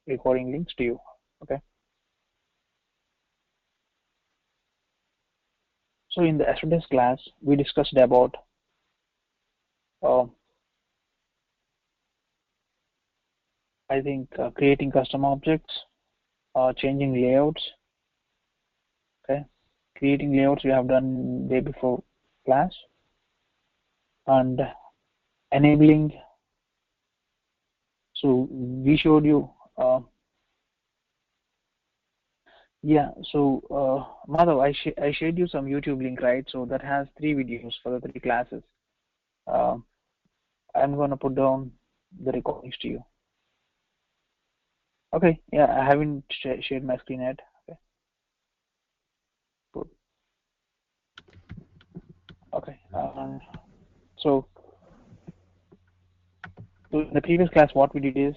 recording links to you. Okay. So in the yesterday's class, we discussed about I think creating custom objects, changing layouts. Okay, creating layouts we have done day before class, and enabling. So we showed you. Yeah. So Madhav, I shared you some YouTube link, right? So that has 3 videos for the 3 classes. I'm gonna put down the recordings to you. Okay. Yeah, I haven't shared my screen yet. Okay. Good. Okay. So in the previous class, what we did is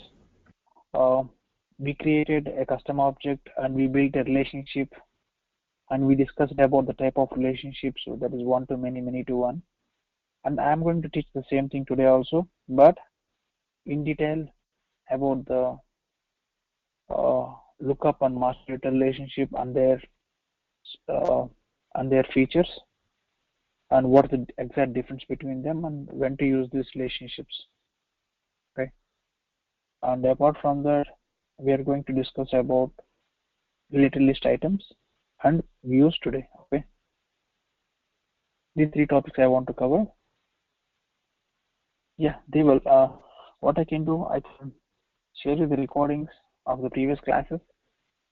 we created a custom object and we built a relationship, and we discussed about the type of relationships. So that is one to many, many to one. And I'm going to teach the same thing today also, but in detail about the lookup and master data relationship and their features, and what is the exact difference between them, and when to use these relationships. Okay. And apart from that, we are going to discuss about related list items and views today. Okay. These 3 topics I want to cover. Yeah, they will. What I can do, I can share you the recordings of the previous classes,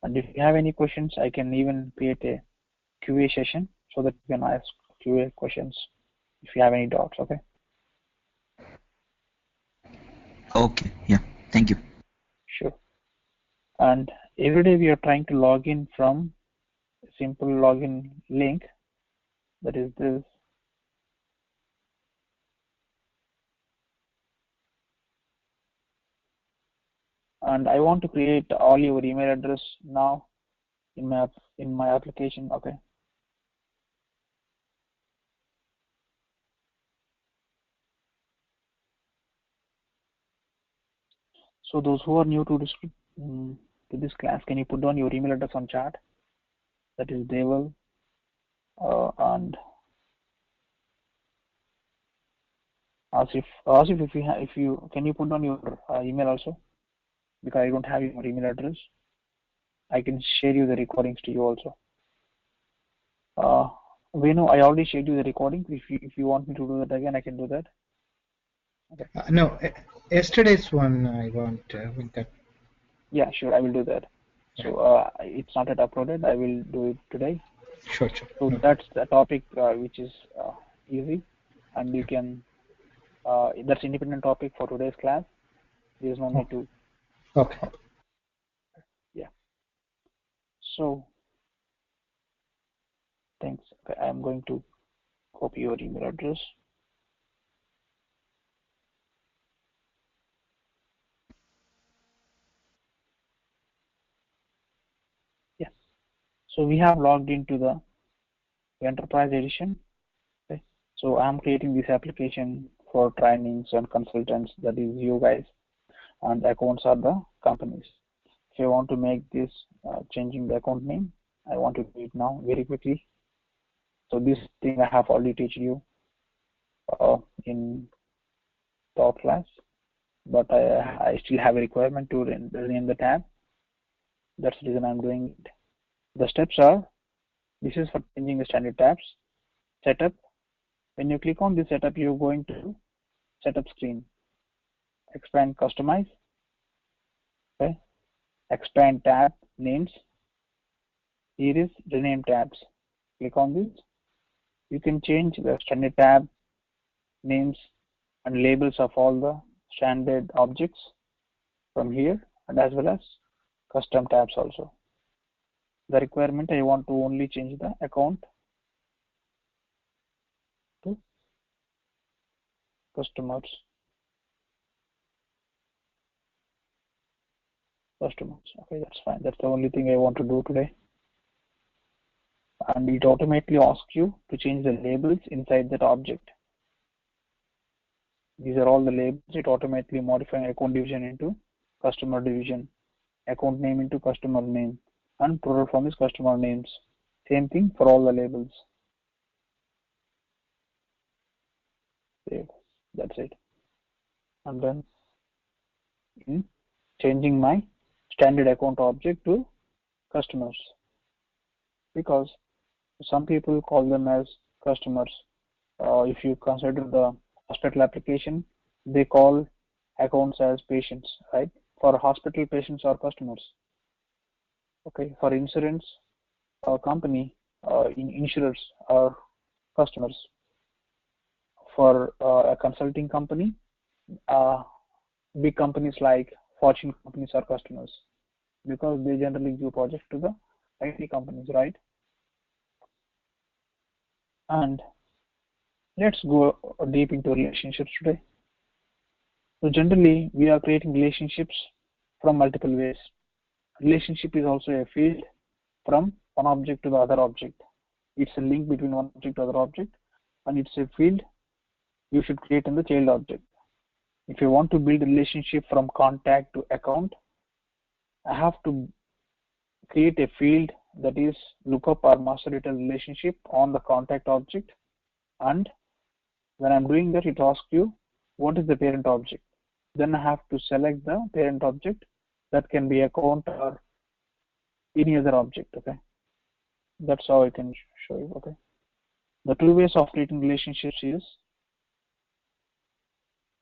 and if you have any questions, I can even create a QA session so that you can ask QA questions if you have any doubts. Okay. Okay. Yeah. Thank you. Sure. And every day we are trying to log in from a simple login link, that is this. And I want to create all your email address now in my application. Okay. So those who are new to this class, can you put down your email address on chat? That is Deval, and Asif, if you can you put down your email also, because I don't have your email address. I can share you the recordings to you also. Venu, I already shared you the recording. If you want me to do that again, I can do that. Okay. No, yesterday's one I want that. Yeah, sure, I will do that. So it's not yet uploaded. I will do it today. Sure. So that's the topic which is easy, and you can. That's independent topic for today's class. There is no need to. Okay. Yeah. So thanks. Okay, I am going to copy your email address. Yeah. So we have logged into the enterprise edition. Okay. So I'm creating this application for trainings and consultants. That is you guys, and accounts are the companies. If you want to make this changing the account name, I want to do it now very quickly. So this thing I have already taught you in top class, but I still have a requirement to rename the tab. That's the reason I'm doing it. The steps are, this is for changing the standard tabs. Setup. When you click on this setup, you're going to setup screen. Expand, customize. Okay. Expand tab names. Here is rename tabs. Click on this. You can change the standard tab names and labels of all the standard objects from here, and as well as custom tabs also. The requirement, I want to only change the account to customers. Okay, that's fine. That's the only thing I want to do today. And it automatically asks you to change the labels inside that object. These are all the labels. It automatically modifying account division into customer division. account name into customer name, and plural form is customer names. Same thing for all the labels. Save. That's it. I'm done. Changing my standard account object to customers, because some people call them as customers. If you consider the hospital application, they call accounts as patients, right? For hospital, patients are customers. Okay, for insurance company, insurers are customers. For a consulting company, big companies like Fortune companies are customers, because they generally give projects to the IT companies, right? And let's go deep into relationships today. So generally, we are creating relationships from multiple ways. Relationship is also a field from one object to the other object. It's a link between one object to other object, and it's a field you should create in the child object. If you want to build a relationship from contact to account, I have to create a field that is lookup or master data relationship on the contact object, and when I'm doing that, it asks you what is the parent object. Then I have to select the parent object. That can be account or any other object. Okay, that's how I can show you. Okay, the two ways of creating relationships is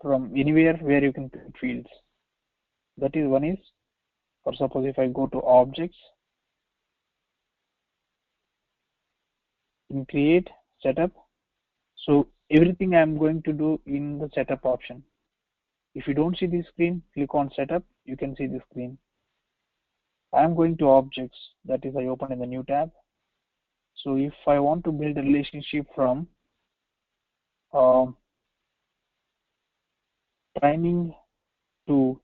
from anywhere where you can create fields. That is, one is, for suppose if I go to objects, in create, setup. So everything I'm going to do in the setup option. If you don't see this screen, click on setup, you can see the screen. I'm going to objects, that is I open in the new tab. So if I want to build a relationship from training to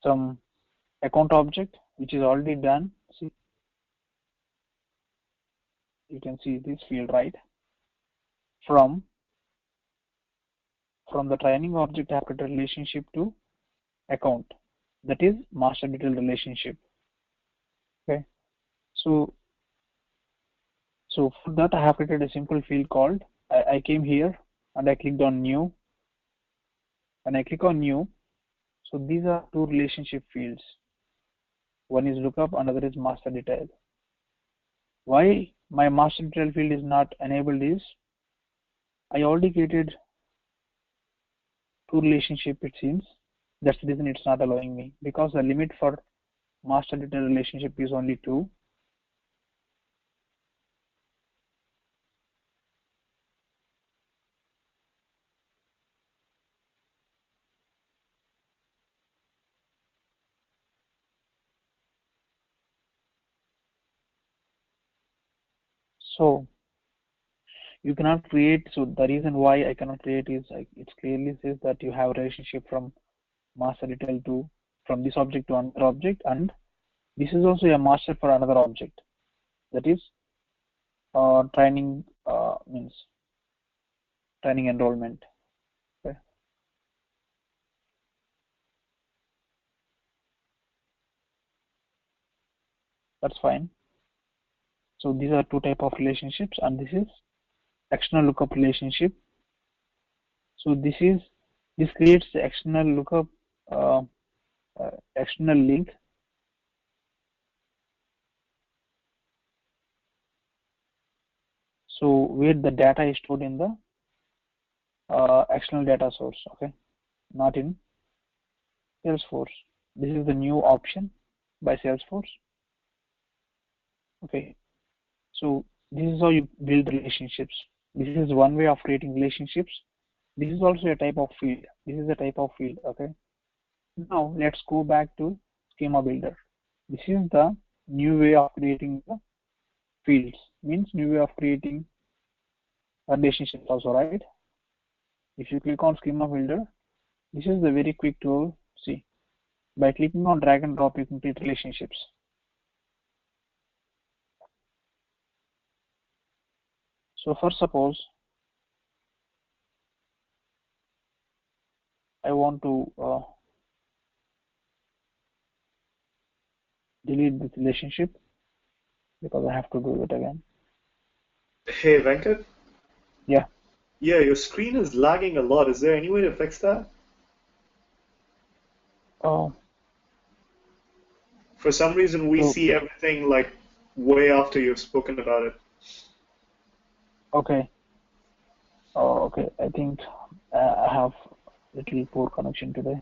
some account object, which is already done, see, you can see this field, right? From the training object, I have created a relationship to account, that is master detail relationship. Okay, so for that I have created a simple field called, I came here and I clicked on new. When I click on new, so these are two relationship fields. One is lookup, another is master detail. Why my master detail field is not enabled is, I already created two relationship, it seems. That's the reason it's not allowing me, because the limit for master detail relationship is only 2. So you cannot create, so the reason why I cannot create is, it clearly says that you have a relationship from master detail to, from this object to another object, and this is also a master for another object, that is training, means training enrollment. Okay, that's fine. So these are two type of relationships, and this is external lookup relationship. So this creates the external lookup, external link. So where the data is stored in the external data source. Okay, not in Salesforce. This is the new option by Salesforce. Okay, so this is how you build relationships. This is one way of creating relationships. This is also a type of field. This is a type of field. Okay, now let's go back to schema builder. This is the new way of creating the fields, means new way of creating relationships also, right? If you click on schema builder, this is the very quick tool. See, by clicking on drag and drop, you can create relationships. So for suppose I want to delete this relationship because I have to do it again. Hey, Venkat? Yeah. Yeah, your screen is lagging a lot. Is there any way to fix that? Oh, For some reason, we so see everything like way after you've spoken about it. okay. Oh, okay. I think I have little poor connection today.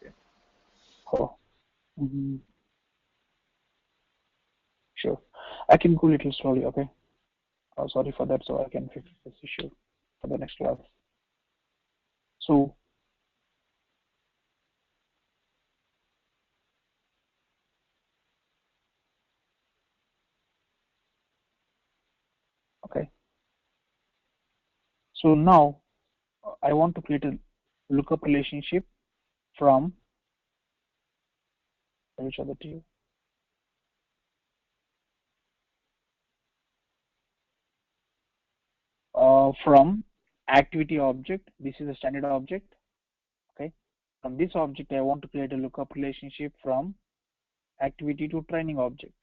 Okay. Oh, mhm. Sure. I can go little slowly. Okay. Oh, sorry for that. So I can fix this issue for the next class. So okay. So now I want to create a lookup relationship from, I will show that to you. From activity object. This is a standard object. Okay. From this object, I want to create a lookup relationship from activity to training object.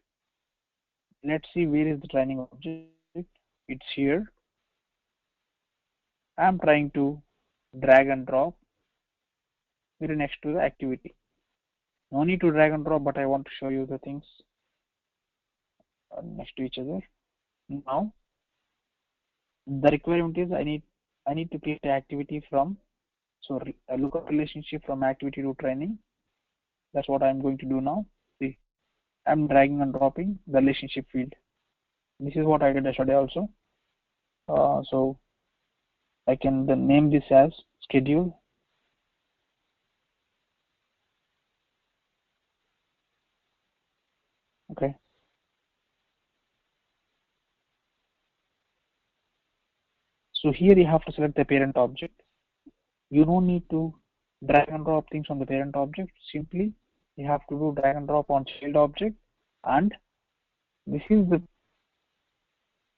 Let's see where is the training object. It's here. I'm trying to drag and drop very next to the activity. No need to drag and drop, but I want to show you the things next to each other. Now the requirement is I need to create activity from, so a lookup relationship from activity to training. That's what I'm going to do now. See, I'm dragging and dropping the relationship field. This is what I did yesterday also. So I can then name this as schedule. Okay. So here you have to select the parent object. You don't need to drag and drop things on the parent object. Simply you have to do drag and drop on child object, and this is the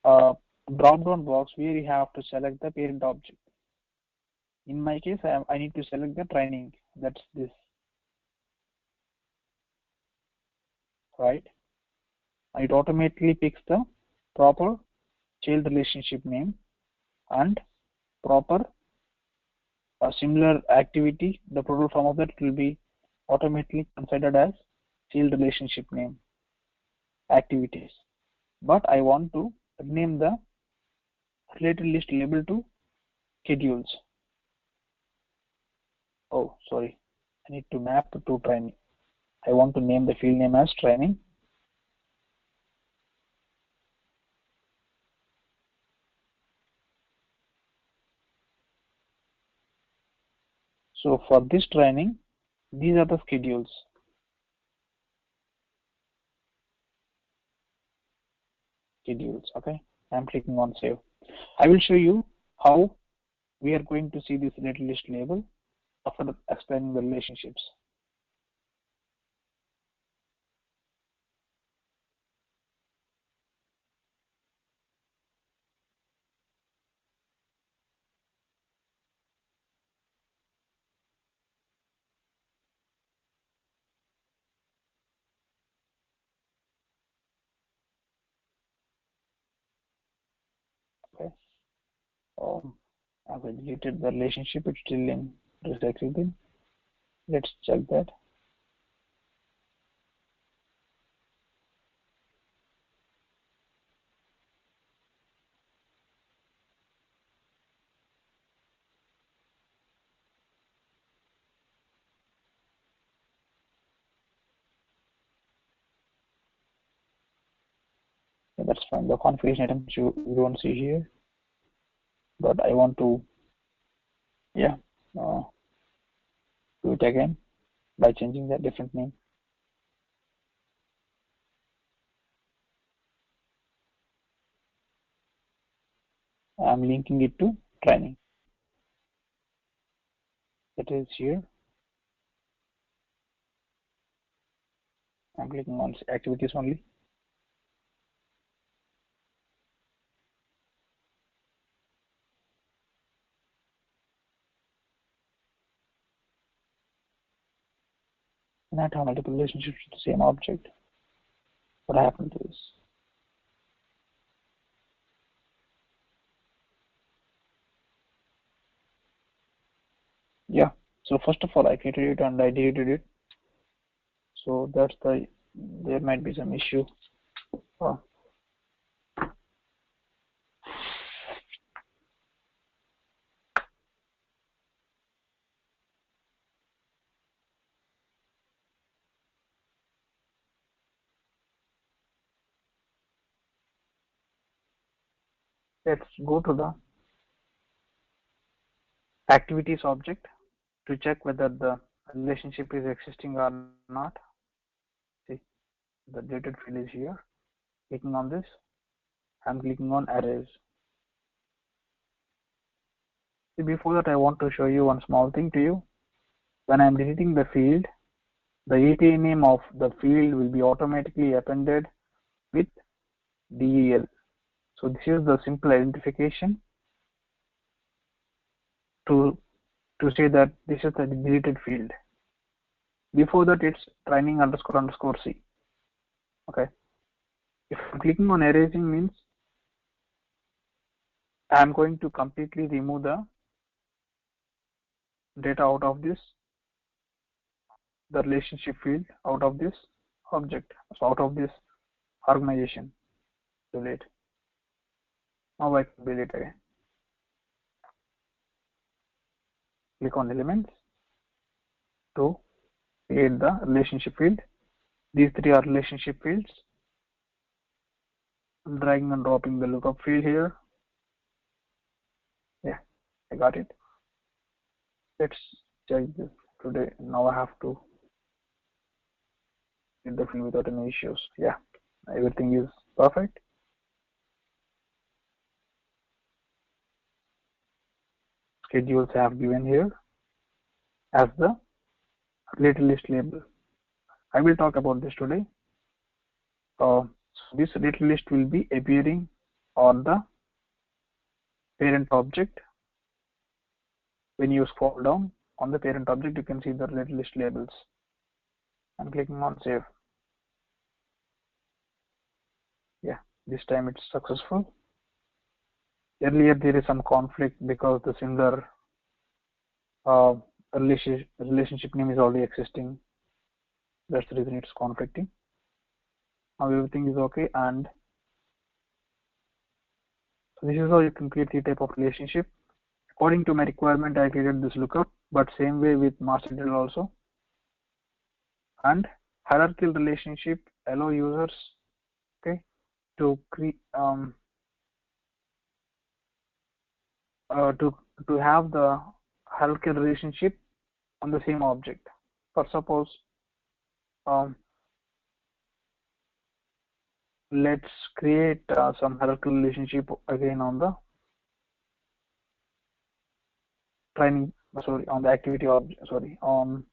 drop down box where you have to select the parent object. In my case, I need to select the training. That's this, right? It automatically picks the proper child relationship name and proper similar activity. The plural form of that will be automatically considered as child relationship name activities. But I want to rename the related list label to schedules. Oh, sorry. I need to map to training. I want to name the field name as training. So for this training, these are the schedules. Okay. I'm clicking on save. I will show you how we are going to see this related list label after explaining the relationships. Okay. As I deleted the relationship, it's still in recycled. Let's check that. Yeah, that's fine. The configuration items you don't see here, but I want to, yeah, do it again by changing the different name. I'm linking it to training. That is here. I'm clicking on activities only. cannot have multiple relationships with the same object. What happened to this? Yeah, so first of all, I created it and I deleted it. So that's there might be some issue. Let's go to the activities object to check whether the relationship is existing or not. See, the deleted field is here. Clicking on this, I'm clicking on arrays. See, before that, I want to show you one small thing to you. When I'm deleting the field, the API name of the field will be automatically appended with DEL. So this is the simple identification to say that this is the deleted field. Before that, it's training __ C. Okay. If I'm clicking on erasing means I'm going to completely remove the data out of this, the relationship field out of this object, so out of this organization. Delete. Now I can delete again. Click on elements to create the relationship field. These three are relationship fields. I'm dragging and dropping the lookup field here. Yeah, I got it. Let's check this today. Now I have to get the field without any issues. Yeah, everything is perfect. Schedules I have given here as the related list label. I will talk about this today. So this related list will be appearing on the parent object. When you scroll down on the parent object, you can see the related list labels. I'm clicking on save. Yeah, this time it's successful. Earlier there is some conflict because the similar relationship name is already existing. That's the reason it's conflicting. Now everything is okay, and so this is how you can create the type of relationship. According to my requirement, I created this lookup, but same way with master detail also. And hierarchical relationship allow users, okay, to create to have the hierarchical relationship on the same object. For suppose, let's create some hierarchical relationship again on the training. Sorry, on the activity object. Sorry, on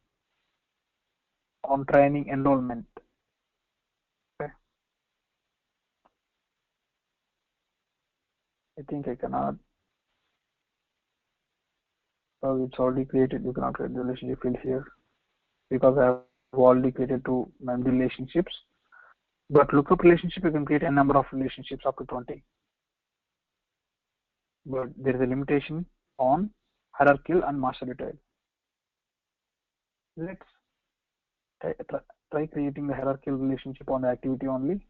training enrollment. Okay. I think I cannot. So it's already created. You cannot create the relationship field here because I have already created two memory relationships. But lookup relationship, you can create a number of relationships up to 20. But there is a limitation on hierarchical and master detail. Let's try creating the hierarchical relationship on the activity only.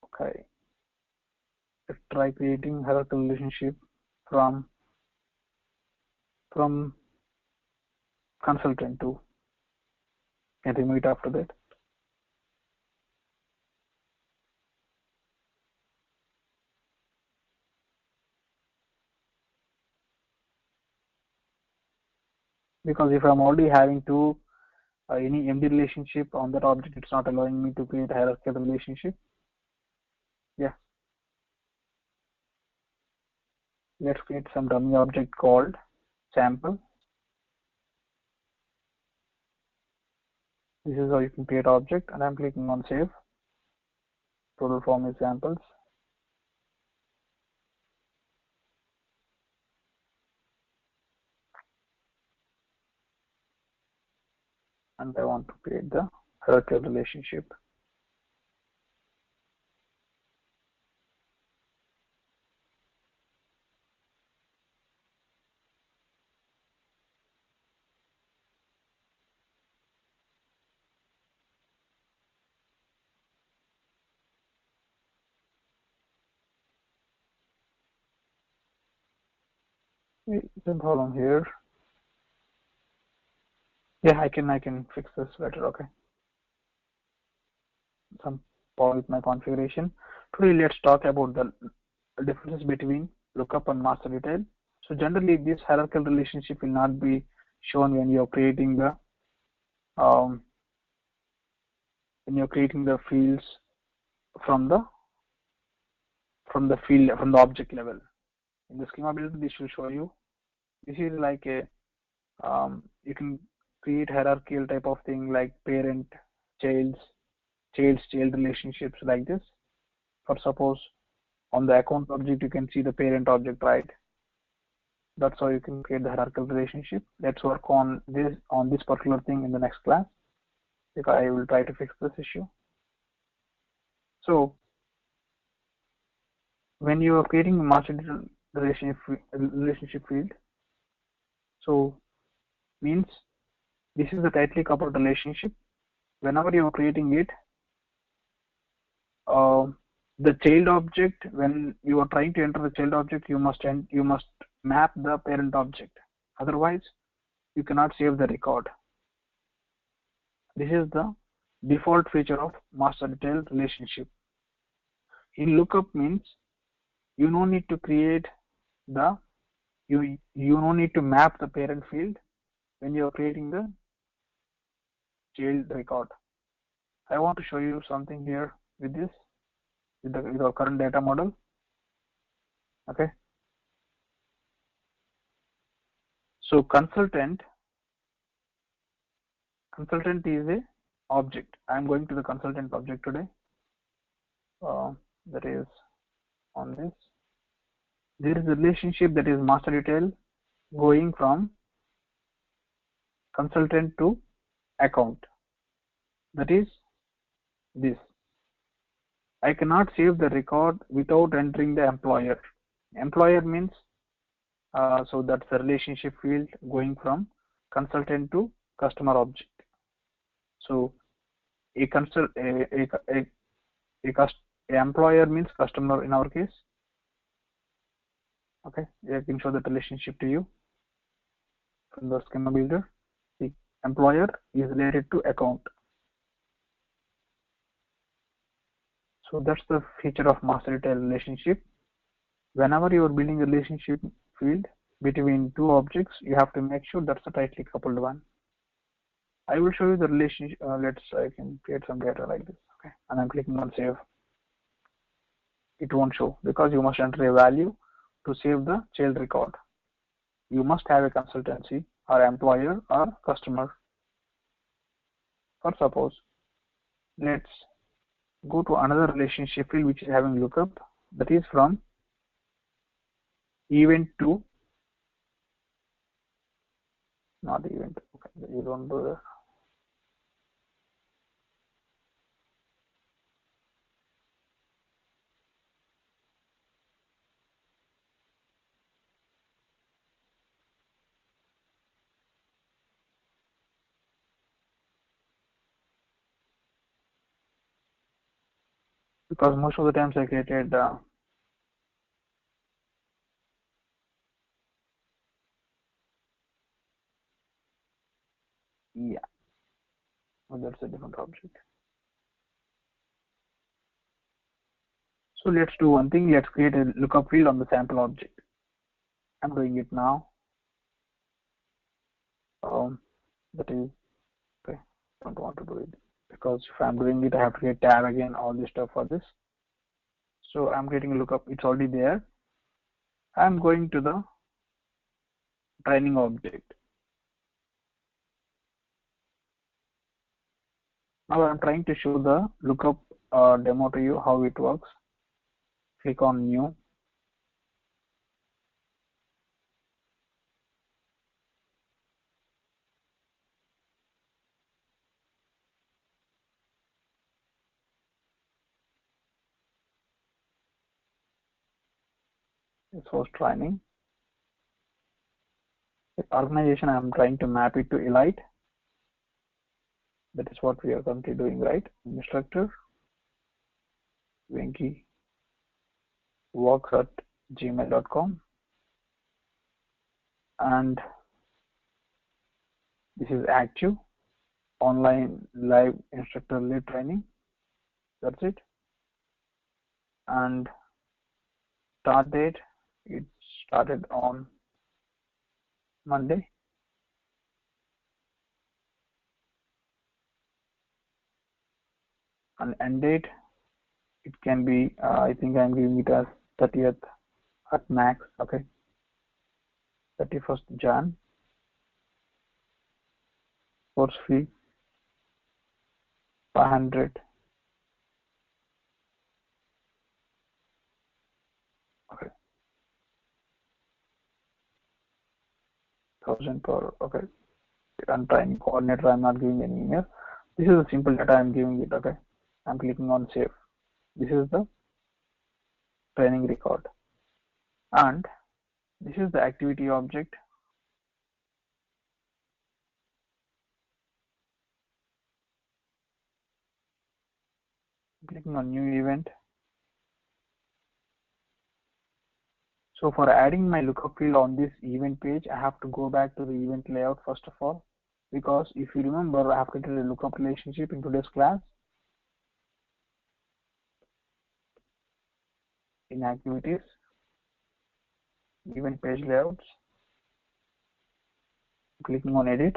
Okay. Let's try creating hierarchical relationship from consultant to, can remove it after that. Because if I'm already having two any MD relationship on that object, it's not allowing me to create a hierarchical relationship. Yeah. Let's create some dummy object called sample. This is how you can create object, and I'm clicking on save. Total form is samples. and I want to create the hierarchical relationship. The problem here. Yeah, I can fix this better. Okay. Some problem with my configuration. Today, let's talk about the differences between lookup and master detail. So generally, this hierarchical relationship will not be shown when you're creating the fields from the object level. In the schema builder, this will show you. This is like a you can create hierarchical type of thing like parent, child relationships like this. For suppose on the account object, you can see the parent object, right? That's how you can create the hierarchical relationship. Let's work on this particular thing in the next class, because I will try to fix this issue. So when you are creating a master relationship field, so means this is the tightly coupled relationship. Whenever you are creating it, the child object, when you are trying to enter the child object, you must map the parent object. Otherwise, you cannot save the record. This is the default feature of master detail relationship. In lookup means you no need to create the you no need to map the parent field when you are creating the child record. I want to show you something here with this with our current data model. Okay. So consultant is a object. I am going to the consultant object today. That is on this. There is a relationship that is master detail going from consultant to account. That is this. I cannot save the record without entering the employer. Employer means so that's the relationship field going from consultant to customer object. So a employer means customer in our case. Okay, I can show that relationship to you from the schema builder. The employer is related to account. So that's the feature of master detail relationship. Whenever you are building a relationship field between two objects, you have to make sure that's a tightly coupled one. I will show you the relationship. I can create some data like this. Okay, and I'm clicking on save. It won't show because you must enter a value to save the child record. You must have a consultancy or employer or customer. For suppose, let's go to another relationship field which is having lookup, that is from event to not event. Okay, you don't do that. Because most of the times I created yeah, well, that's a different object. So let's do one thing. Let's create a lookup field on the sample object. I'm doing it now. That is okay. Don't want to do it because if I'm doing it, I have to create tab again, all this stuff for this. So I'm creating a lookup. It's already there. I'm going to the training object. Now I'm trying to show the lookup demo to you, how it works. Click on new. Salesforce Training. The organization, I'm trying to map it to Elite. That is what we are currently doing, right? Instructor, Venki works at gmail.com, and this is active online live instructor lead training. That's it. And start date, it started on Monday. And end date, it can be, I think I'm giving it as 30th at max, okay, 31st Jan. Course fee 500. Okay, 1000 per, okay. And training coordinator, I'm not giving any email. This is a simple data I'm giving it, okay. I'm clicking on save. This is the training record. And this is the activity object. Clicking on new event. So for adding my lookup field on this event page, I have to go back to the event layout first of all, because if you remember, I have created a lookup relationship in today's class. In activities, event page layouts, clicking on edit.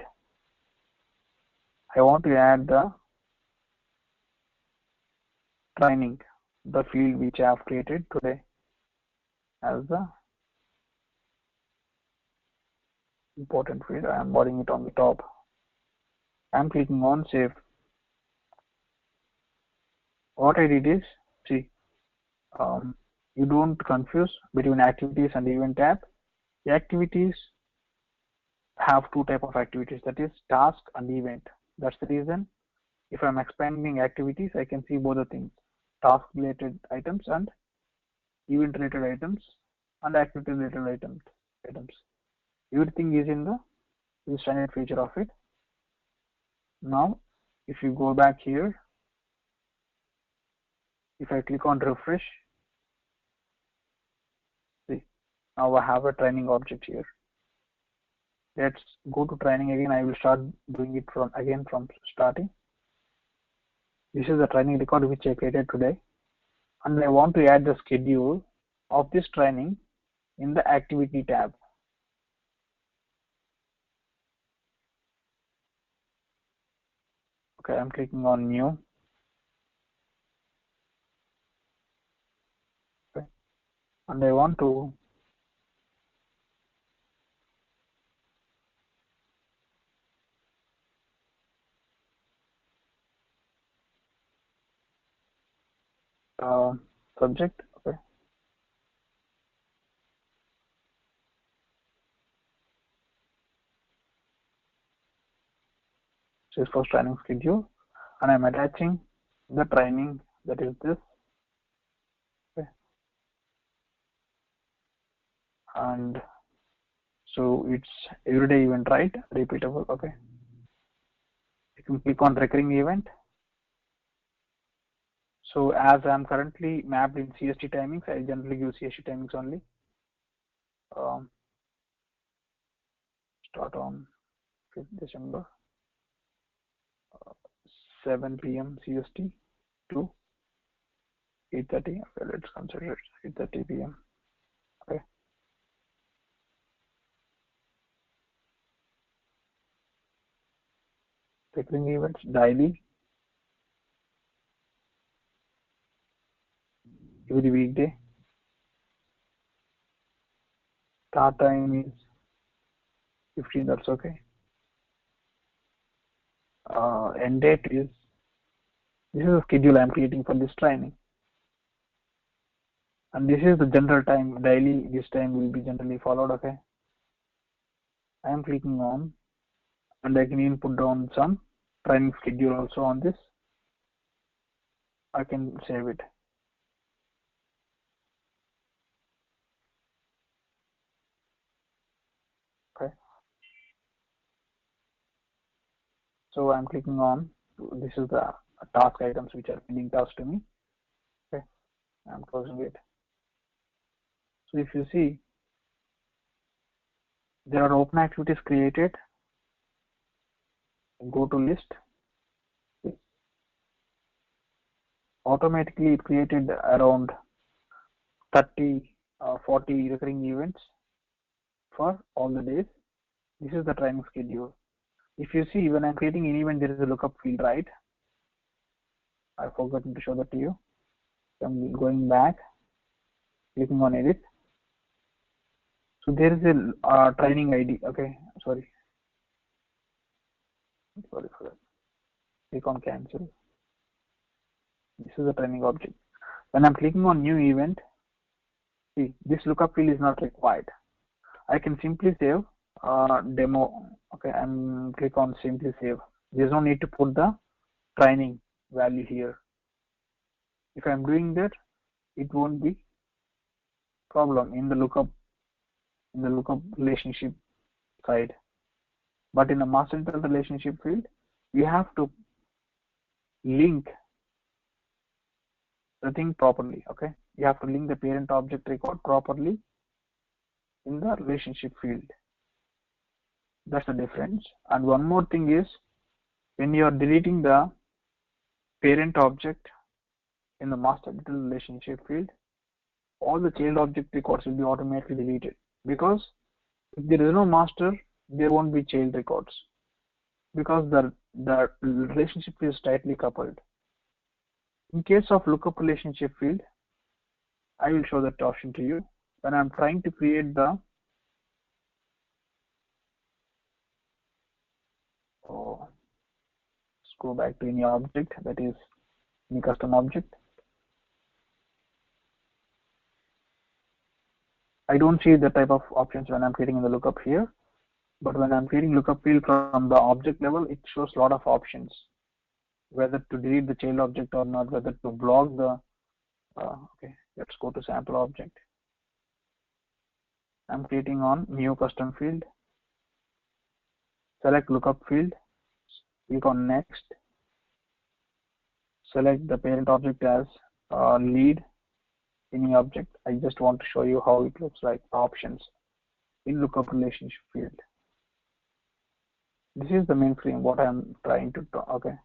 I want to add the training, the field which I have created today as the important field. I am putting it on the top. I am clicking on save. What I did is, see, you don't confuse between activities and event tab. The activities have two types of activities, that is task and event. That's the reason if I'm expanding activities, I can see both the things, task related items and event related items and activity related items. Everything is in the standard feature of it. Now, if you go back here, if I click on refresh, see, now I have a training object here. Let's go to training again. I will start doing it from starting. This is the training record which I created today, and I want to add the schedule of this training in the activity tab. Okay, I'm clicking on new. Okay, and I want to subject. Okay, Salesforce training schedule, and I'm attaching the training, that is this. Okay, and so it's everyday event, right? Repeatable. Okay, you can click on recurring event. So as I'm currently mapped in CST timings, I generally use CST timings only. Start on 5th December, 7 p.m. CST to 8:30. Okay, let's consider it 8:30 p.m. Okay. Recurring events daily, every weekday. Start time is 15. That's okay. End date is, this is a schedule I'm creating for this training, and this is the general time daily. This time will be generally followed. Okay, I am clicking on, and I can input down some training schedule also on this. I can save it. So I'm clicking on, this is the task items which are pending tasks to me. Okay, I'm closing it. So if you see, there are open activities created. Go to list. Automatically it created around 30 40 recurring events for all the days. This is the training schedule. If you see, when I'm creating an event, there is a lookup field, right? I forgot to show that to you. So I'm going back, clicking on edit. So there is a training ID. Okay, sorry for that. Click on cancel. This is the training object. When I'm clicking on new event, see, this lookup field is not required. I can simply save demo. Okay, I'm click on simply save. There's no need to put the training value here. If I'm doing that, it won't be problem in the lookup relationship side. But in the master detail relationship field, you have to link the thing properly. Okay, you have to link the parent object record properly in the relationship field. That's the difference. And one more thing is, when you are deleting the parent object in the master detail relationship field, all the child object records will be automatically deleted, because if there is no master, there won't be child records, because the relationship is tightly coupled. In case of lookup relationship field, I will show that option to you. When I'm trying to create the let's go back to any object, that is any custom object. I don't see the type of options when I'm creating in the lookup here, but when I'm creating lookup field from the object level, it shows a lot of options, whether to delete the child object or not, whether to block the okay, let's go to sample object. I'm creating on new custom field, select lookup field, click on next, select the parent object as lead any object. I just want to show you how it looks like options in lookup relationship field. This is the mainframe what I'm trying to do. Okay,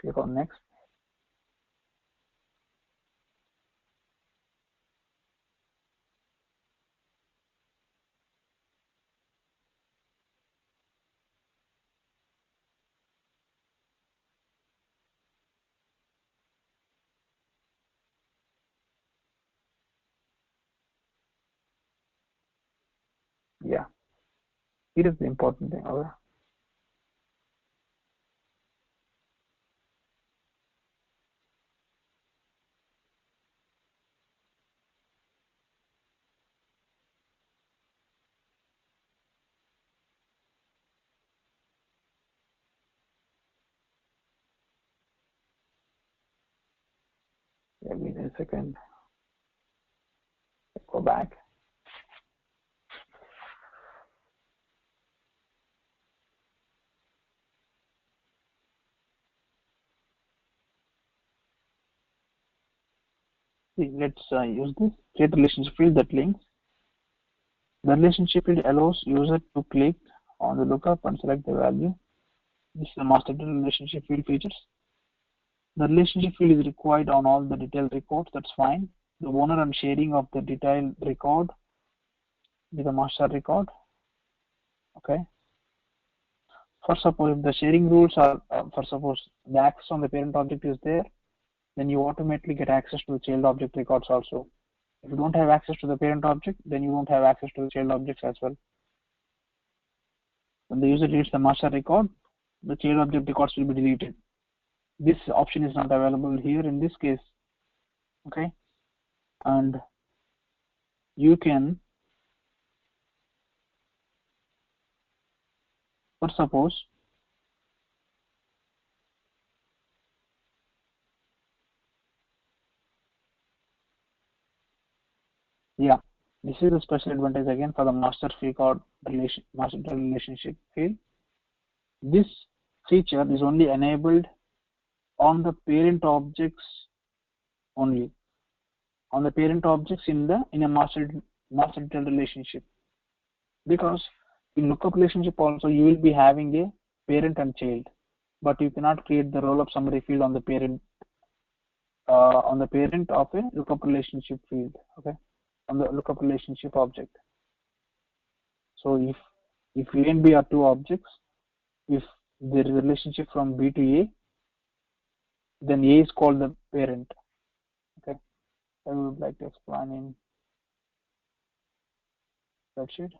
click on next. Yeah, it is the important thing. Okay, give me a second. Go back. See, let's use this create relationship field that links. The relationship field allows user to click on the lookup and select the value. This is the master detail relationship field features. The relationship field is required on all the detailed records. That's fine. The owner and sharing of the detailed record with the master record. Okay. For suppose if the sharing rules are, for suppose the access on the parent object is there, then you automatically get access to the child object records also. If you don't have access to the parent object, then you won't have access to the child objects as well. When the user reads the master record, the child object records will be deleted. This option is not available here in this case. Okay, and you can, for suppose Yeah, this is a special advantage again for the master master relationship field. This feature is only enabled on the parent objects only, on the parent objects in a master detailed relationship, because in lookup relationship also you will be having a parent and child, but you cannot create the roll up summary field on the parent of a lookup relationship field, okay, on the lookup relationship object. So if A and B are two objects, if there is a relationship from B to A, then A is called the parent. Okay, I would like to explain in spreadsheet.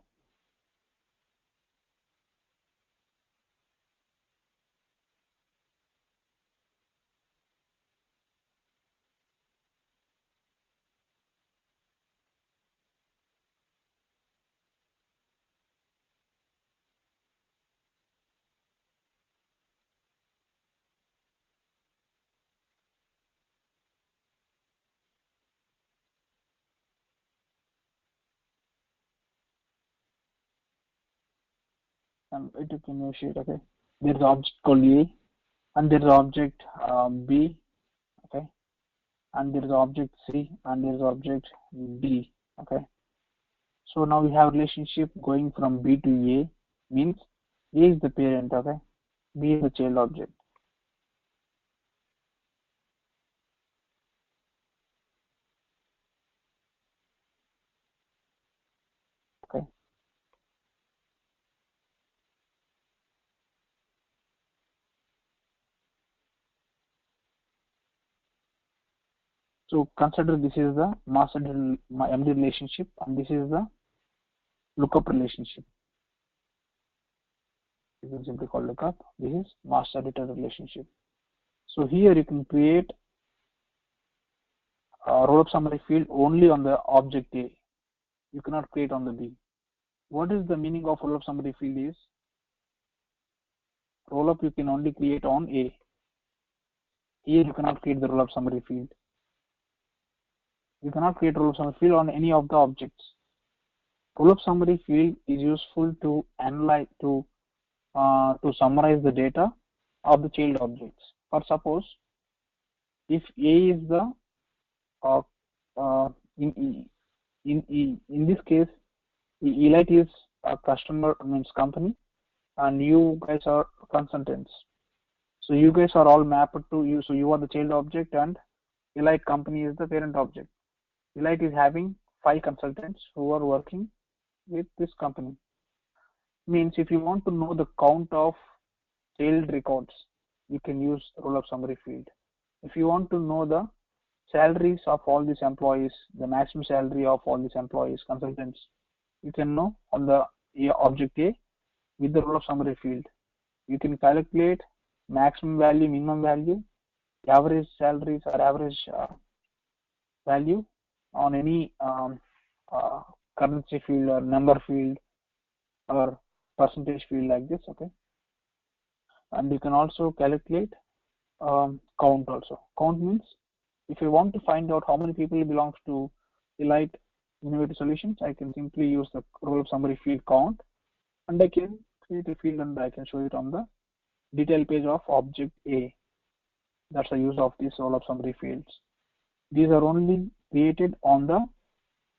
It took a new sheet. Okay, there is object called A, and there is object B. Okay, and there is object C, and there is object D. Okay, so now we have relationship going from B to A, means A is the parent. Okay, B is the child object. Okay, so consider this is the master MD relationship, and this is the lookup relationship. You can simply call lookup. This is master data relationship. So here you can create a roll-up summary field only on the object A. You cannot create on the B. What is the meaning of roll-up summary field is, roll-up you can only create on A. Here you cannot create the roll-up summary field. You cannot create roll-up summary field on any of the objects. Roll-up summary field is useful to analyze, to summarize the data of the child objects. For suppose, if A is the uh, uh, in, in this case, Elite is a customer, means company, and you guys are consultants. So you guys are all mapped to you. So you are the child object, and Elite company is the parent object. Elite is having 5 consultants who are working with this company. Means if you want to know the count of child records, you can use roll-up summary field. If you want to know the salaries of all these employees, the maximum salary of all these employees, consultants, you can know on the object A with the roll-up summary field. You can calculate maximum value, minimum value, average salaries or average value on any currency field or number field or percentage field like this. Okay, and you can also calculate count also. Count means if you want to find out how many people belongs to Elite Innovative Solutions, I can simply use the roll-up summary field count, and I can create a field and I can show it on the detail page of object A. That's the use of these roll-up summary fields. These are only created on the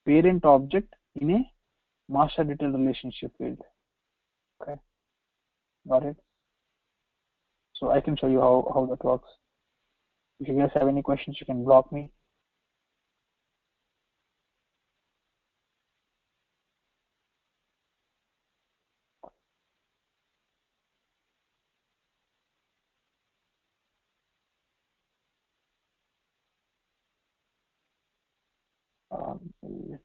parent object in a master detail relationship field. Okay, got it? So I can show you how that works. If you guys have any questions, you can block me. Let's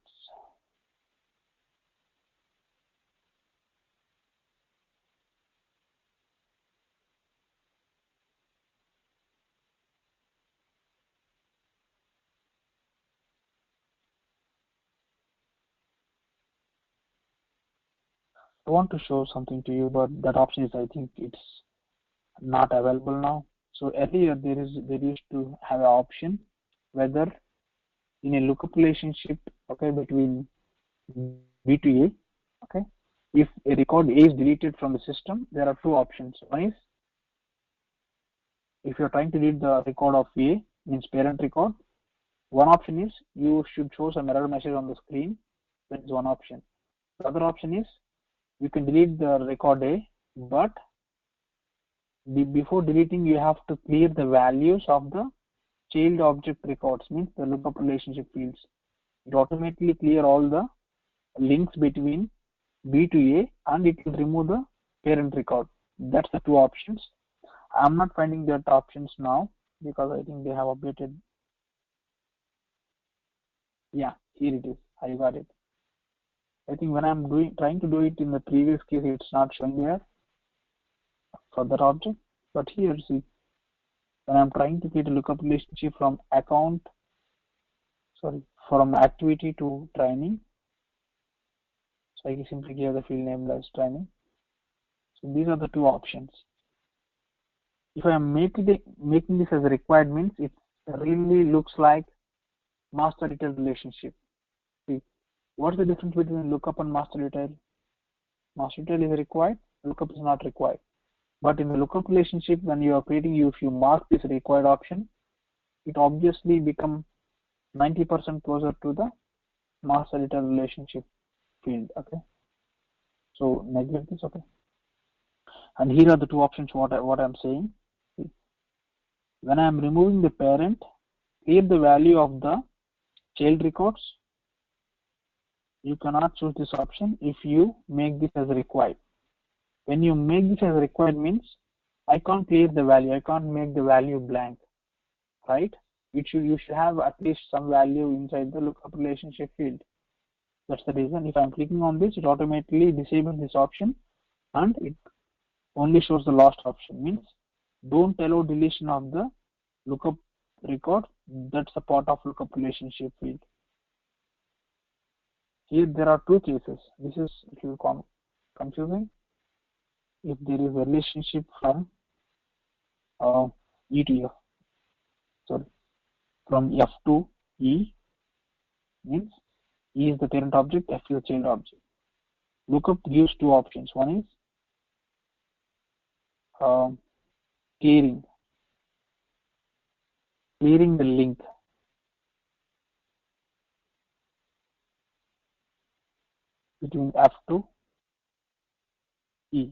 I want to show something to you, but that option is, I think it's not available now. So earlier there used to have an option whether in a lookup relationship okay, between B to A. Okay, if a record A is deleted from the system, there are two options. One is if you're trying to delete the record of A, means parent record, one option is you should show some error message on the screen. That is one option. The other option is you can delete the record A, but before deleting, you have to clear the values of the child object records, means the lookup relationship fields. It automatically clear all the links between B to A and it will remove the parent record. That's the two options. I'm not finding that options now because I think they have updated. Yeah, here it is. I got it. I think when I'm trying to do it in the previous case, it's not showing there for that object. But here, see, when I'm trying to create a lookup relationship from from activity to training, so I can simply give the field name as training. So these are the two options. If I am making this as a required, means it really looks like master detail relationship. See, what's the difference between lookup and master detail? Master detail is required, lookup is not required. But in the lookup relationship, when you are creating, if you mark this required option, it obviously becomes 90% closer to the master detail relationship field. Okay, so neglect this. Okay, and here are the two options. What I'm saying. See, when I'm removing the parent, clear the value of the child records. You cannot choose this option if you make this as required. When you make this as required, means I can't clear the value. I can't make the value blank, right? You should have at least some value inside the lookup relationship field. That's the reason. If I'm clicking on this, it automatically disables this option and it only shows the last option. Means don't allow deletion of the lookup record. That's a part of lookup relationship field. Here there are two cases. This is a little confusing. If there is a relationship from E to F, sorry, from F to E, means E is the parent object, F is the child object. Lookup gives two options. One is clearing the link. Between F to E,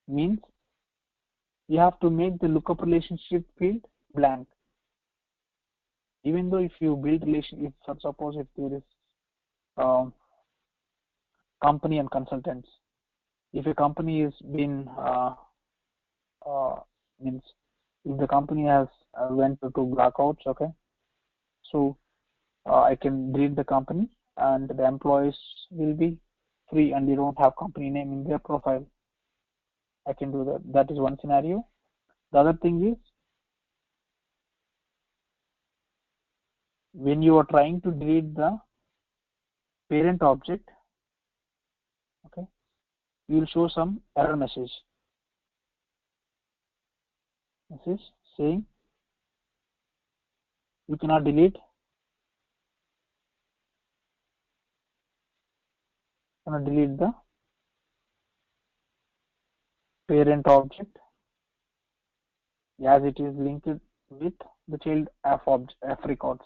means you have to make the lookup relationship field blank. Even though if you build relationship, suppose if there is company and consultants, if a company is been means if the company has went to blackouts, okay, so I can delete the company and the employees will be free and they don't have company name in their profile. I can do that. That is one scenario. The other thing is when you are trying to delete the parent object, okay, you will show some error message. This is saying you cannot delete, the parent object as it is linked with the child F records.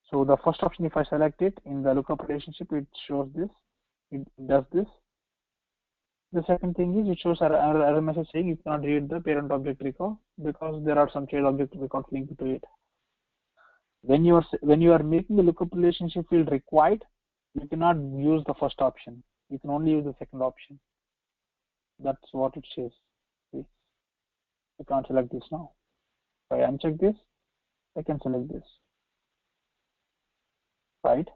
So the first option, if I select it in the lookup relationship, it shows this, it does this. The second thing is it shows error message saying you cannot read the parent object record because there are some child object records linked to it. When you are making the lookup relationship field required, you cannot use the first option. You can only use the second option. That's what it says. See, I can't select this now. If I uncheck this, I can select this. Right?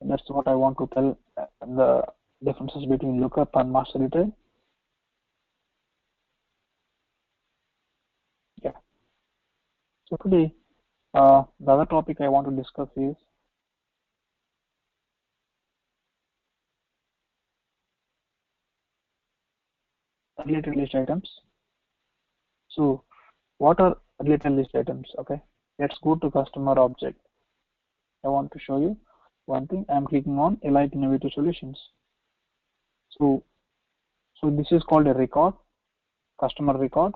And that's what I want to tell the differences between lookup and master detail. Yeah. So today, the other topic I want to discuss is related list items. So what are related list items? Okay, let's go to customer object. I want to show you one thing. I'm clicking on Elite Innovative Solutions. So this is called a record, customer record,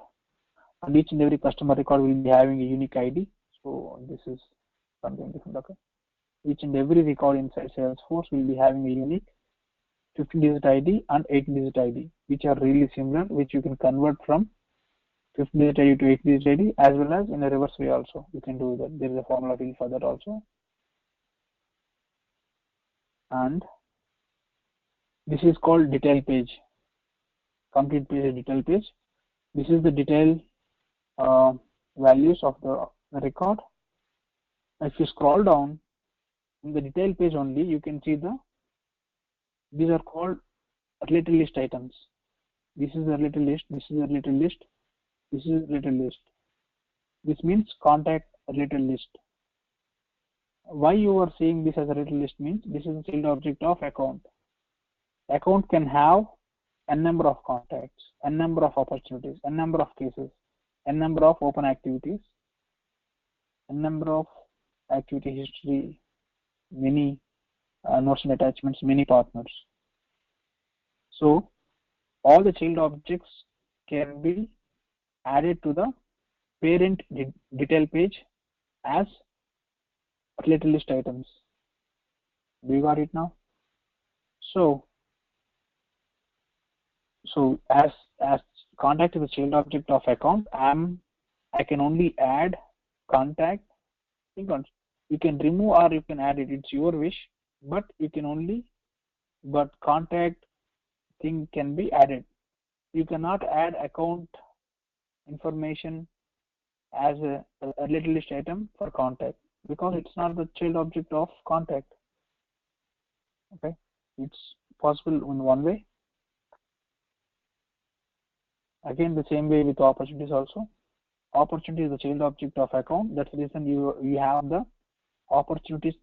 and each and every customer record will be having a unique ID. So this is something different. Okay. Each and every record inside Salesforce will be having a unique 15-digit ID and 18-digit ID, which are really similar, which you can convert from 15-digit ID to 8-digit ID, as well as in a reverse way also. You can do that. There is a formula field for that also. And this is called detail page. Complete page, detail page. This is the detail values of the record. If you scroll down in the detail page only, you can see these are called related list items. This is a related list. This is a related list. This is a related list. This means contact related list. Why you are seeing this as a related list means this is a child object of account. Account can have n number of contacts, n number of opportunities, n number of cases, n number of open activities, n number of activity history, many notes and attachments, many partners. So all the child objects can be added to the parent detail page as related list items. Do you got it now? So as contact is a child object of account, I can only add contact. You can remove or you can add it. It's your wish, but contact thing can be added. You cannot add account information as a related list item for contact because it's not the child object of contact. Okay, it's possible in one way. Again, the same way with opportunities also. Opportunity is the child object of account. That's the reason you have the opportunities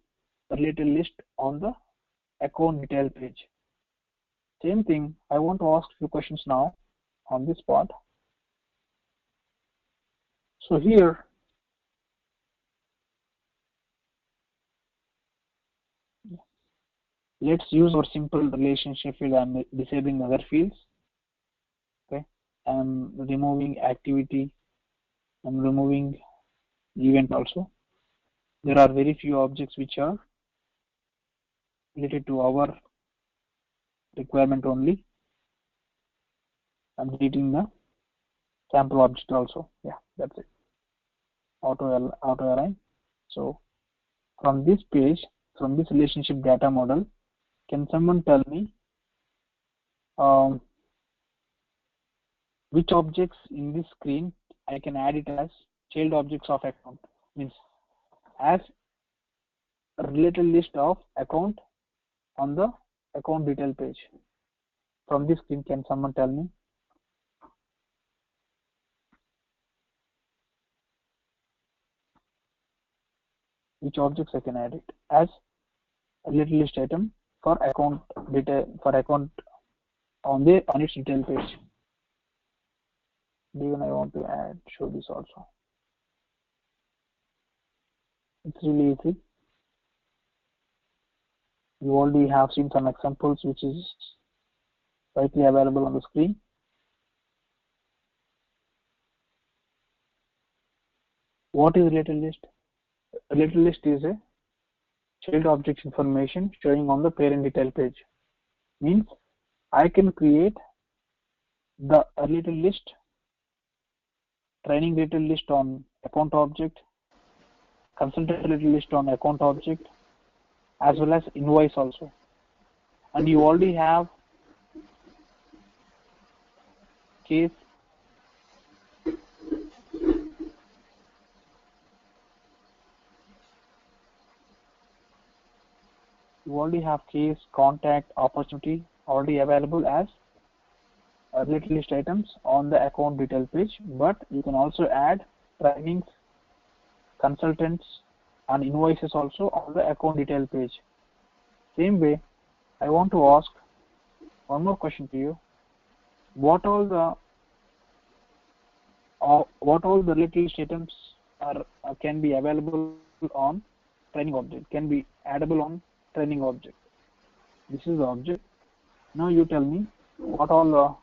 related list on the account detail page. Same thing, I want to ask a few questions now on this part. So here, let's use our simple relationship field. I'm disabling other fields. Okay, I'm removing activity. I'm removing event also. There are very few objects which are related to our requirement only. I'm deleting the sample object also. Yeah, that's it. Auto align. So from this page, from this relationship data model, can someone tell me which objects in this screen I can add it as child objects of account, means as a related list of account on the account detail page. From this screen, can someone tell me? Which objects I can add it as a related list item for account detail, for account on its detail page. Even I want to show this also. It's really easy. You already have seen some examples which is rightly available on the screen. What is related list? Related list is a child object information showing on the parent detail page. Means I can create the related list, training related list on account object, consultant related list on account object, as well as invoice also. And you already have case, contact, opportunity already available as related list items on the account detail page, but you can also add trainings, consultants and invoices also on the account detail page. Same way, I want to ask one more question to you. What all the related list items can be available on training object, can be addable on training object. This is the object. Now you tell me what all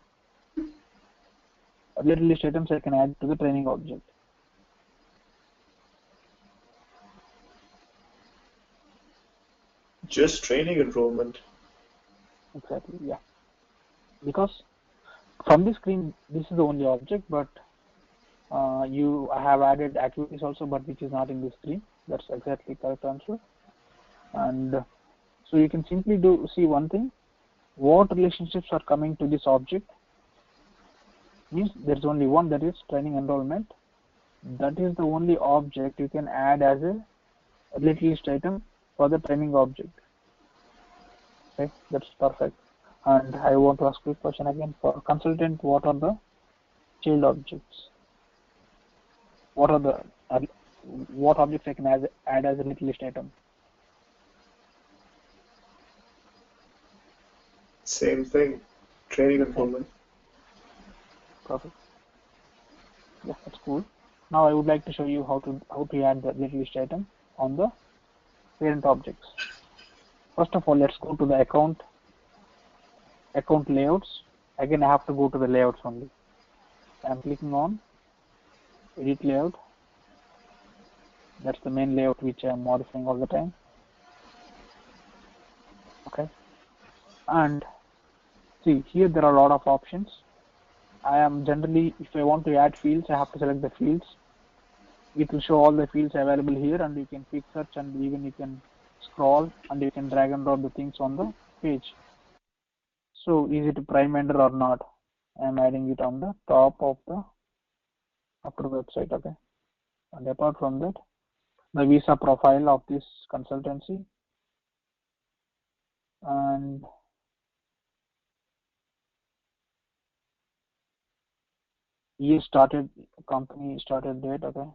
related list items I can add to the training object. Just training enrollment. Exactly, yeah. Because from this screen, this is the only object, but I have added activities also, but which is not in this screen. That's exactly correct answer. And so you can simply see one thing. What relationships are coming to this object? Means there's only one, that is training enrollment. That is the only object you can add as a related list item for the training object. Okay, that's perfect. And I want to ask quick question again. For consultant, what are the child objects? What are the what objects I can add as a related list item? Same thing. Training enrollment. Perfect. Yeah, that's cool. Now I would like to show you how to add the related list item on the parent objects. First of all, let's go to the account layouts. Again, I have to go to the layouts only. I'm clicking on edit layout. That's the main layout which I'm modifying all the time. Okay. And see, here there are a lot of options. I am generally, if I want to add fields, I have to select the fields. It will show all the fields available here, and you can quick search, and even you can scroll, and you can drag and drop the things on the page. So is it a prime vendor or not? I'm adding it on the top of the after website. Okay. And apart from that, the visa profile of this consultancy, and year started, company started date. Okay.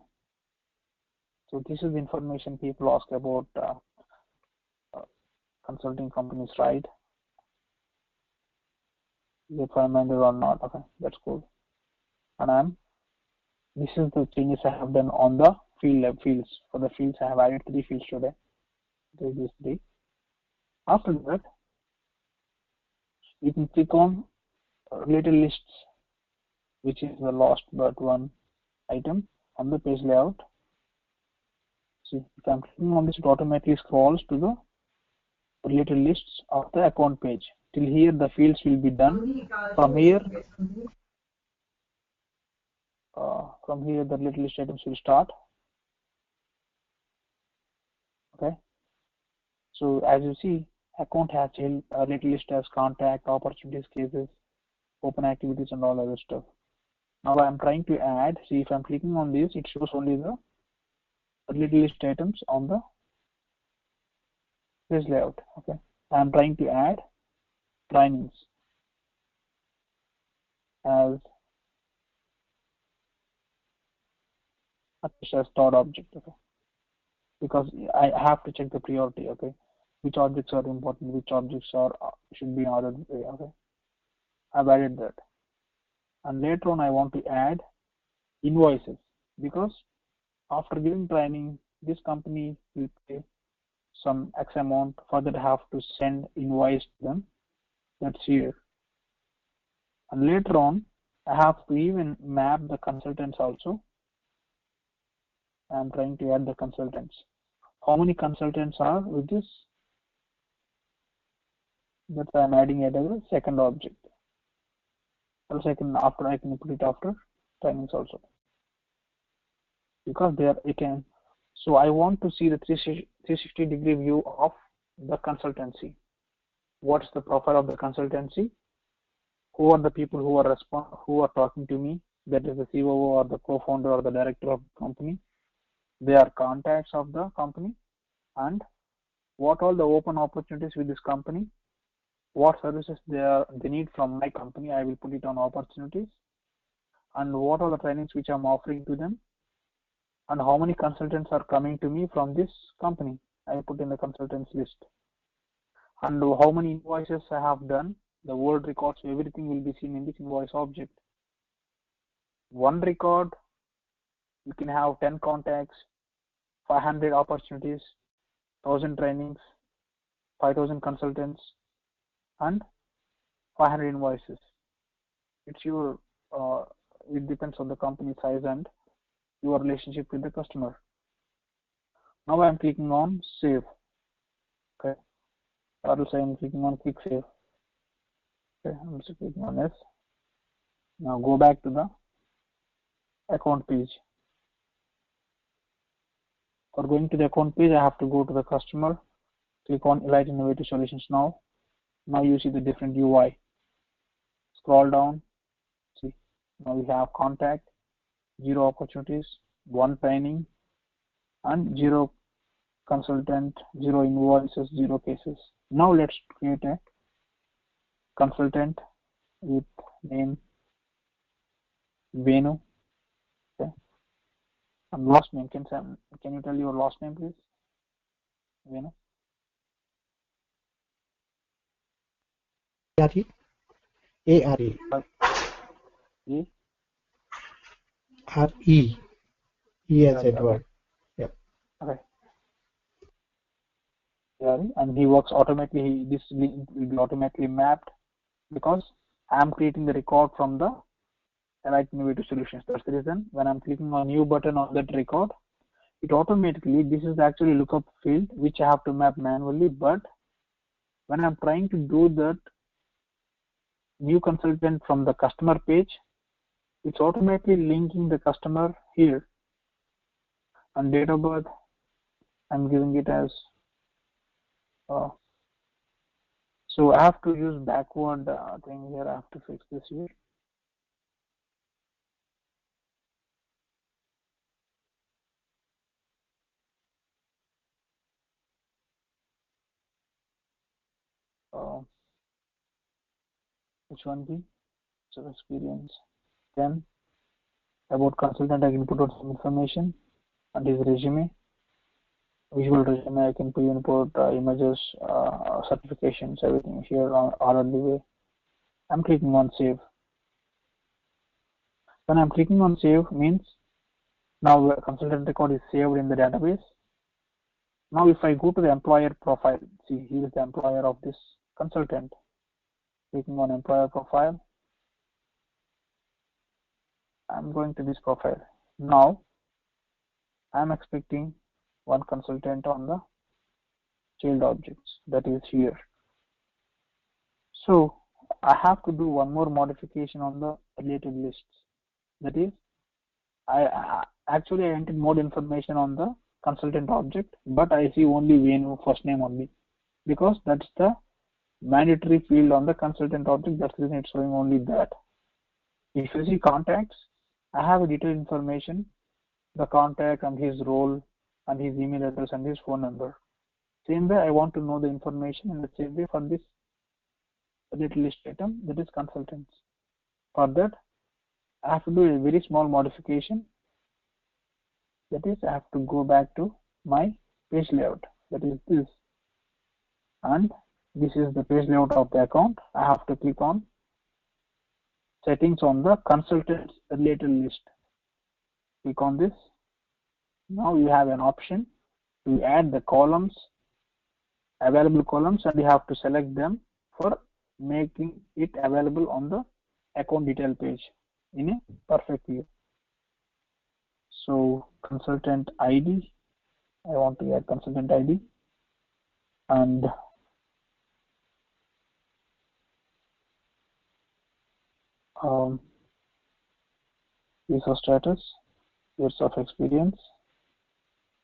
So this is the information people ask about consulting companies, right? If I'm vendor or not. Okay, that's cool. And this is the changes I have done on the fields. For the fields, I have added 3 fields today. These 3. After that, you can click on related lists, which is the last but one item on the page layout. See, if I'm clicking on this, it automatically scrolls to the related lists of the account page. Till here, the fields will be done. From here, the related list items will start. Okay. So as you see, account has related list as contact, opportunities, cases, open activities, and all other stuff. Now I'm trying to add. See, if I'm clicking on this, it shows only the related list items on the page layout. Okay. I'm trying to add trainings as stored object. Okay. Because I have to check the priority. Okay. Which objects are important, which objects are should be in ordered way. Okay. I've added that. And later on, I want to add invoices, because after giving training, this company will pay some X amount. For that, I have to send invoice to them. That's here. And later on, I have to even map the consultants also. I'm trying to add the consultants. How many consultants are with this? That I'm adding it as a second object. Or second, after I can put it after trainings also. Because there it can. So I want to see the 360-degree view of the consultancy. What's the profile of the consultancy? Who are the people who are talking to me? That is the COO or the co-founder or the director of the company. They are contacts of the company. And what all the open opportunities with this company? What services they need from my company? I will put it on opportunities. And what are the trainings which I'm offering to them? And how many consultants are coming to me from this company? I put in the consultants list. And how many invoices I have done, the world records, everything will be seen in this invoice object. One record, you can have 10 contacts, 500 opportunities, 1,000 trainings, 5,000 consultants, and 500 invoices. It's your, it depends on the company size and your relationship with the customer. Now I'm clicking on save. Okay, or else I'm clicking on quick save. Okay, I'm just clicking on this. Now go back to the account page. For going to the account page, I have to go to the customer, click on Elite Innovative Solutions now. Now you see the different UI. Scroll down, see, now we have contact, 0 opportunities, 1 training, and 0 consultant, 0 invoices, 0 cases. Now let's create a consultant with name Venu. Okay. And last name, can you tell your last name, please? Venu. A-R-E? A-R-E. E? R-E. E as Okay. Edward. Yep. Okay. And he works automatically. This will be automatically mapped because I'm creating the record from the Elite Innovative Solutions. That's the reason when I'm clicking on new button on that record, it automatically, this is actually lookup field which I have to map manually, but when I'm trying to do that new consultant from the customer page, it's automatically linking the customer here, and date of birth I'm giving it as so I have to use backward thing here. I have to fix this here. Which one be? So experience. Then about consultant, I can put out some information and his resume. Visual resume, I can input images, certifications, everything here on orderly way. I'm clicking on save. When I'm clicking on save means now the consultant record is saved in the database. Now if I go to the employer profile, see here is the employer of this consultant. Clicking on employer profile. I'm going to this profile. Now I'm expecting one consultant on the child objects, that is here. So I have to do one more modification on the related lists. That is, I actually entered more information on the consultant object, but I see only Venu first name only because that's the mandatory field on the consultant object. That's the reason it's showing only that. If you see contacts, I have a detailed information, the contact and his role and his email address and his phone number. Same way, I want to know the information in the same way for this little list item, that is consultants. For that, I have to do a very small modification. That is, I have to go back to my page layout. That is this. And this is the page layout of the account. I have to click on settings on the consultants related list. Click on this. Now you have an option to add the columns, available columns, and you have to select them for making it available on the account detail page in a perfect view. So consultant ID, I want to add consultant ID, and visa status, years of experience,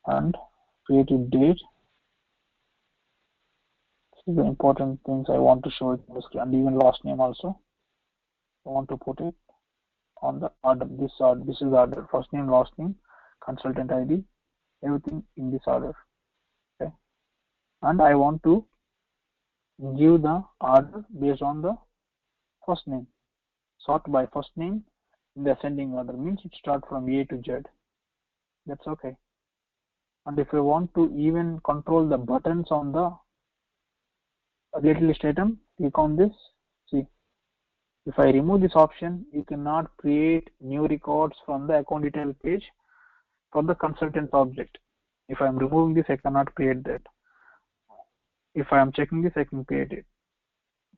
and creative date. This is the important things I want to show it in the screen, and even last name also. I want to put it on the order. This is order: first name, last name, consultant ID, everything in this order. Okay, and I want to give the order based on the first name. Sort by first name in the ascending order, means it starts from A to Z. That's okay. And if I want to even control the buttons on the related list item, click on this. See, if I remove this option, you cannot create new records from the account detail page for the consultant object. If I'm removing this, I cannot create that. If I am checking this, I can create it.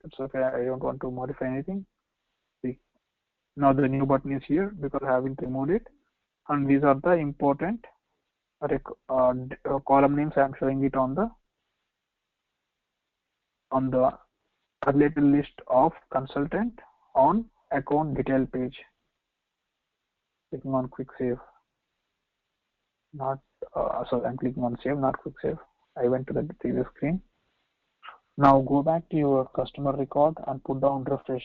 That's okay. I don't want to modify anything. See, now the new button is here because I haven't removed it. And these are the important column names. I am showing it on the related list of consultant on account detail page. Clicking on quick save. Not sorry, I'm clicking on save, not quick save. I went to the previous screen. Now go back to your customer record and put down refresh.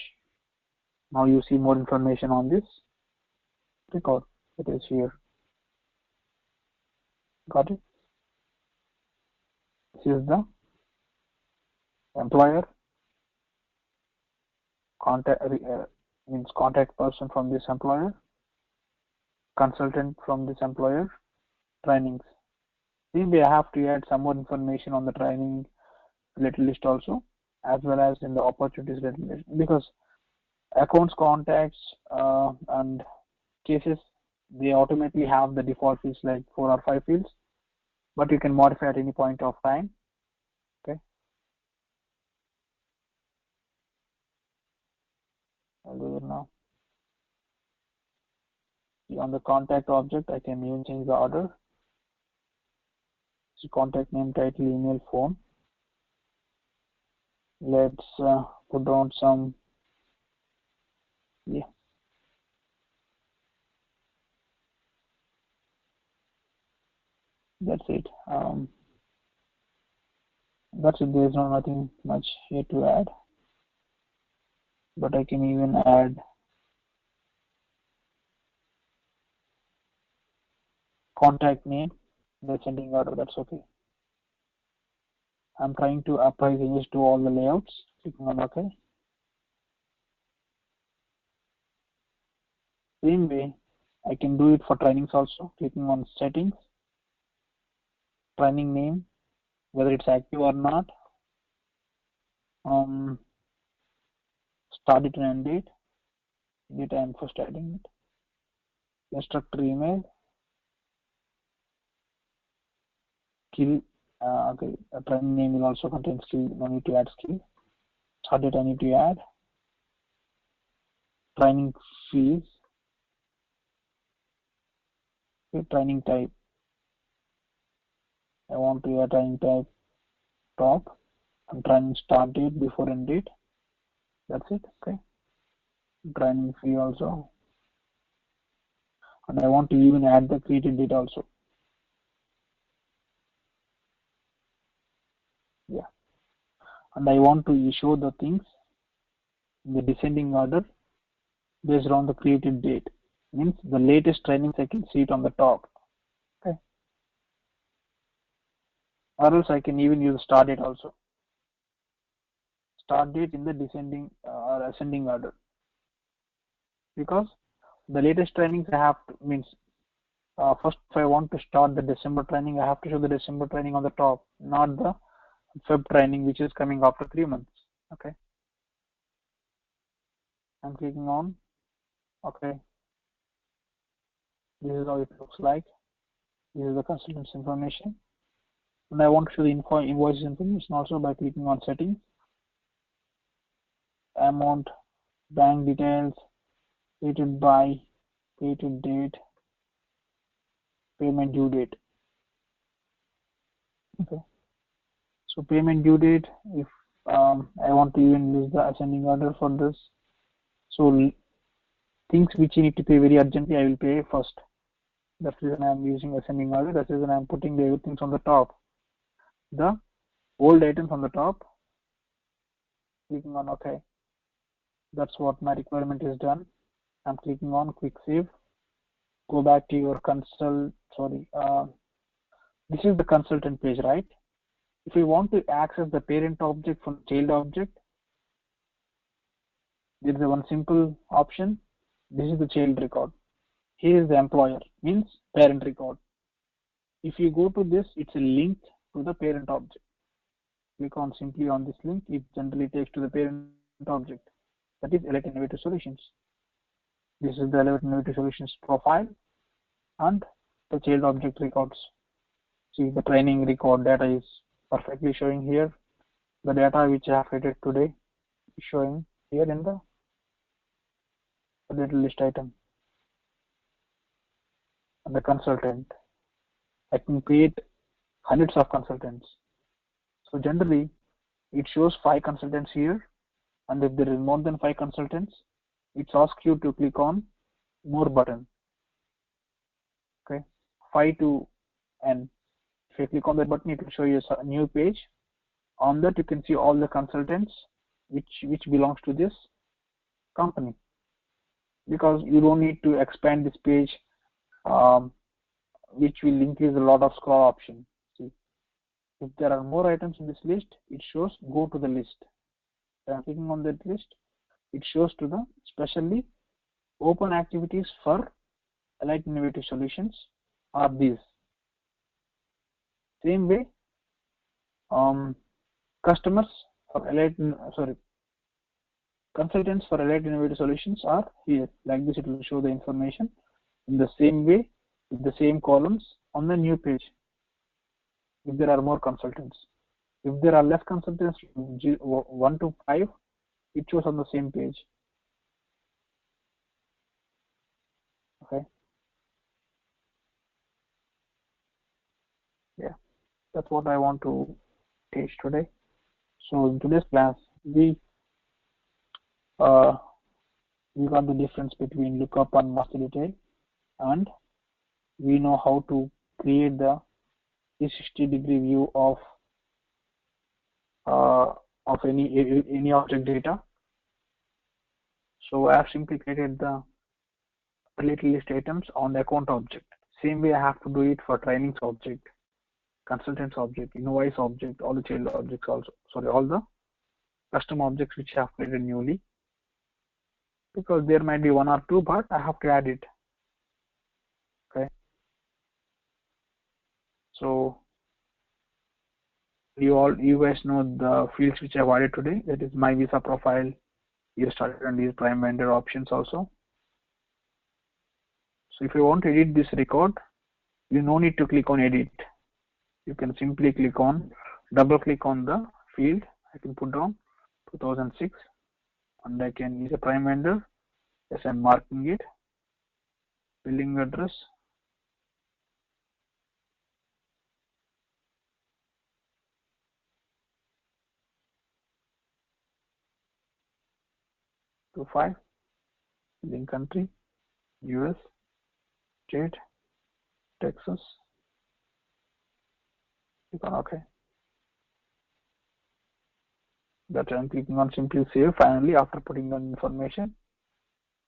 Now you see more information on this record. It is here. Got it? This is the employer, means contact person from this employer, consultant from this employer, trainings. Maybe I have to add some more information on the training related list also, as well as in the opportunities related list, because accounts, contacts, and cases, they automatically have the default fields like 4 or 5 fields, but you can modify at any point of time. Okay, I'll do it now. See, on the contact object, I can even change the order. So contact name, title, email, phone. Let's put down some, yeah. That's it. That's it. There's nothing much here to add, but I can even add contact name, the sending order. That's okay. I'm trying to apply changes to all the layouts. Clicking on OK. Same way, I can do it for trainings also. Clicking on settings, training name, whether it's active or not, start it and end date. Date I'm first adding it. Instructor email, skill. Okay, a training name will also contain skill. No need to add skill. Start date I need to add. Training fees. Okay, training type. I want to add training type top and training start date before end date. That's it. Okay. Training fee also. And I want to even add the created date also. Yeah. And I want to show the things in the descending order based on the created date. Means the latest trainings I can see it on the top. Okay. Or else I can even use start date also. Start date in the descending or ascending order. Because the latest trainings I have to, means first if I want to start the December training, I have to show the December training on the top, not the Feb training which is coming after 3 months. Okay. I'm clicking on okay. This is how it looks like. This is the consultant's information. And I want to show the invoice information also by clicking on settings, amount, bank details, created by, created date, payment due date. Okay. So payment due date, if I want to even use the ascending order for this. So things which you need to pay very urgently, I will pay first. That's the reason I am using ascending order. That's the reason I am putting the everything on the top. The old items on the top. Clicking on OK. That's what my requirement is done. I'm clicking on quick save. Go back to your this is the consultant page, right? If you want to access the parent object from child object, there is one simple option. This is the child record. Here is the employer, means parent record. If you go to this, it's a link to the parent object. Click on simply on this link. It generally takes to the parent object. That is Elite Innovative Solutions. This is the Elite Innovative Solutions profile and the child object records. See, the training record data is perfectly showing here. the data which I have created today is showing here in the little list item. And the consultant, I can create hundreds of consultants. So generally, it shows 5 consultants here, and if there is more than 5 consultants, it asks you to click on more button. Okay, 5 to n. If you click on that button, it will show you a new page. On that, you can see all the consultants which belongs to this company, because you don't need to expand this page, which will increase a lot of scroll option. See, if there are more items in this list, it shows go to the list. If I'm clicking on that list, it shows to the specially open activities for Allied Innovative Solutions are these. Same way, customers for Allied, consultants for Allied Innovative Solutions are here. Like this, it will show the information in the same way with the same columns on the new page. If there are more consultants, if there are less consultants, 1 to 5, it shows on the same page. Okay. Yeah, that's what I want to teach today. So in today's class, we got the difference between lookup and master detail, and we know how to create the 360-degree view of any object data. So I have simply created the related list items on the account object. Same way I have to do it for trainings object, consultants object, invoice object, all the child objects also. Sorry, all the custom objects which I have created newly, because there might be 1 or 2, but I have to add it. Okay. So you guys know the fields which I've added today. That is my visa profile, year started, and these prime vendor options also. So if you want to edit this record, you no need to click on edit. You can simply click on, double click on the field. I can put down 2006, and I can use a prime vendor. Yes, I'm marking it. Billing address. To 5. Billing country, US, state, Texas. Click on OK. That I'm clicking on simply save finally after putting on information.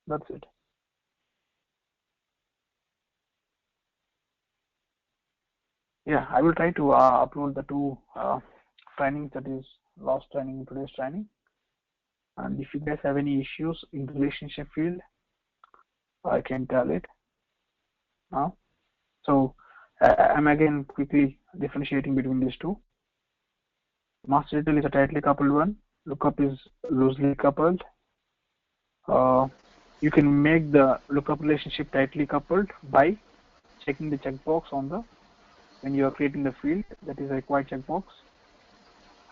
That's it. Yeah, I will try to upload the 2 trainings, that is last training and today's training. And if you guys have any issues in the relationship field, I can tell it now. So I'm again quickly differentiating between these 2. Master detail is a tightly coupled one. Lookup is loosely coupled. You can make the lookup relationship tightly coupled by checking the checkbox on the when you are creating the field, that is a required checkbox.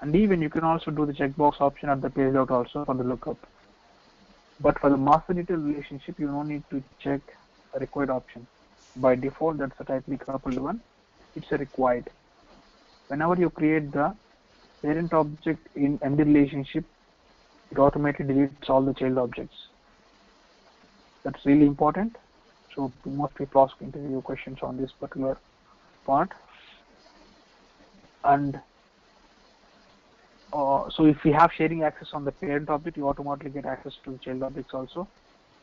And even you can also do the checkbox option at the page layout also for the lookup. But for the master detail relationship, you don't need to check a required option. By default, that's a tightly coupled one. It's a required. Whenever you create the parent object in MD relationship, it automatically deletes all the child objects. That's really important. So most people ask interview questions on this particular part. And so if you have sharing access on the parent object, you automatically get access to the child objects also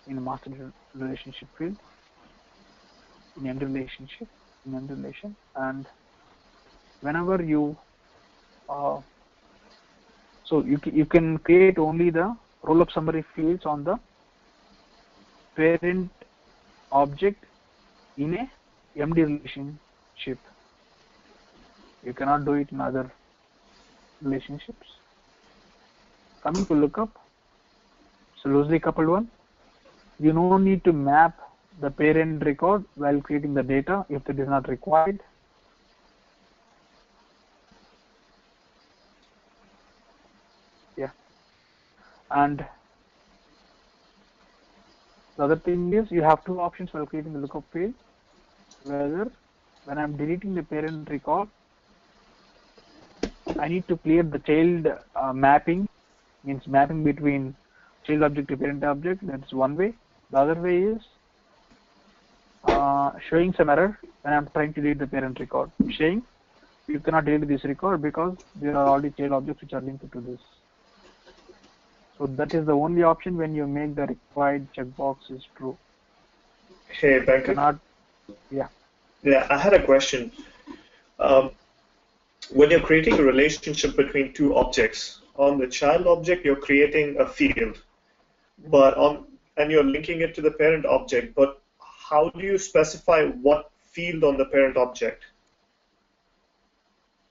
in the master relationship field, in end relationship, in end relation. And whenever you so you can create only the roll-up summary fields on the parent object in a MD relationship. You cannot do it in other relationships. Coming to lookup, so loosely coupled one, you no need to map the parent record while creating the data if it is not required. And the other thing is you have two options while creating the lookup field, whether when I'm deleting the parent record, I need to clear the child mapping, means mapping between child object to parent object. That's one way. The other way is showing some error when I'm trying to delete the parent record, saying you cannot delete this record because there are already child objects which are linked to this. So that is the only option when you make the required checkbox is true. Hey, Venkat. Yeah. Yeah, I had a question. When you're creating a relationship between two objects, on the child object you're creating a field, and you're linking it to the parent object, but how do you specify what field on the parent object?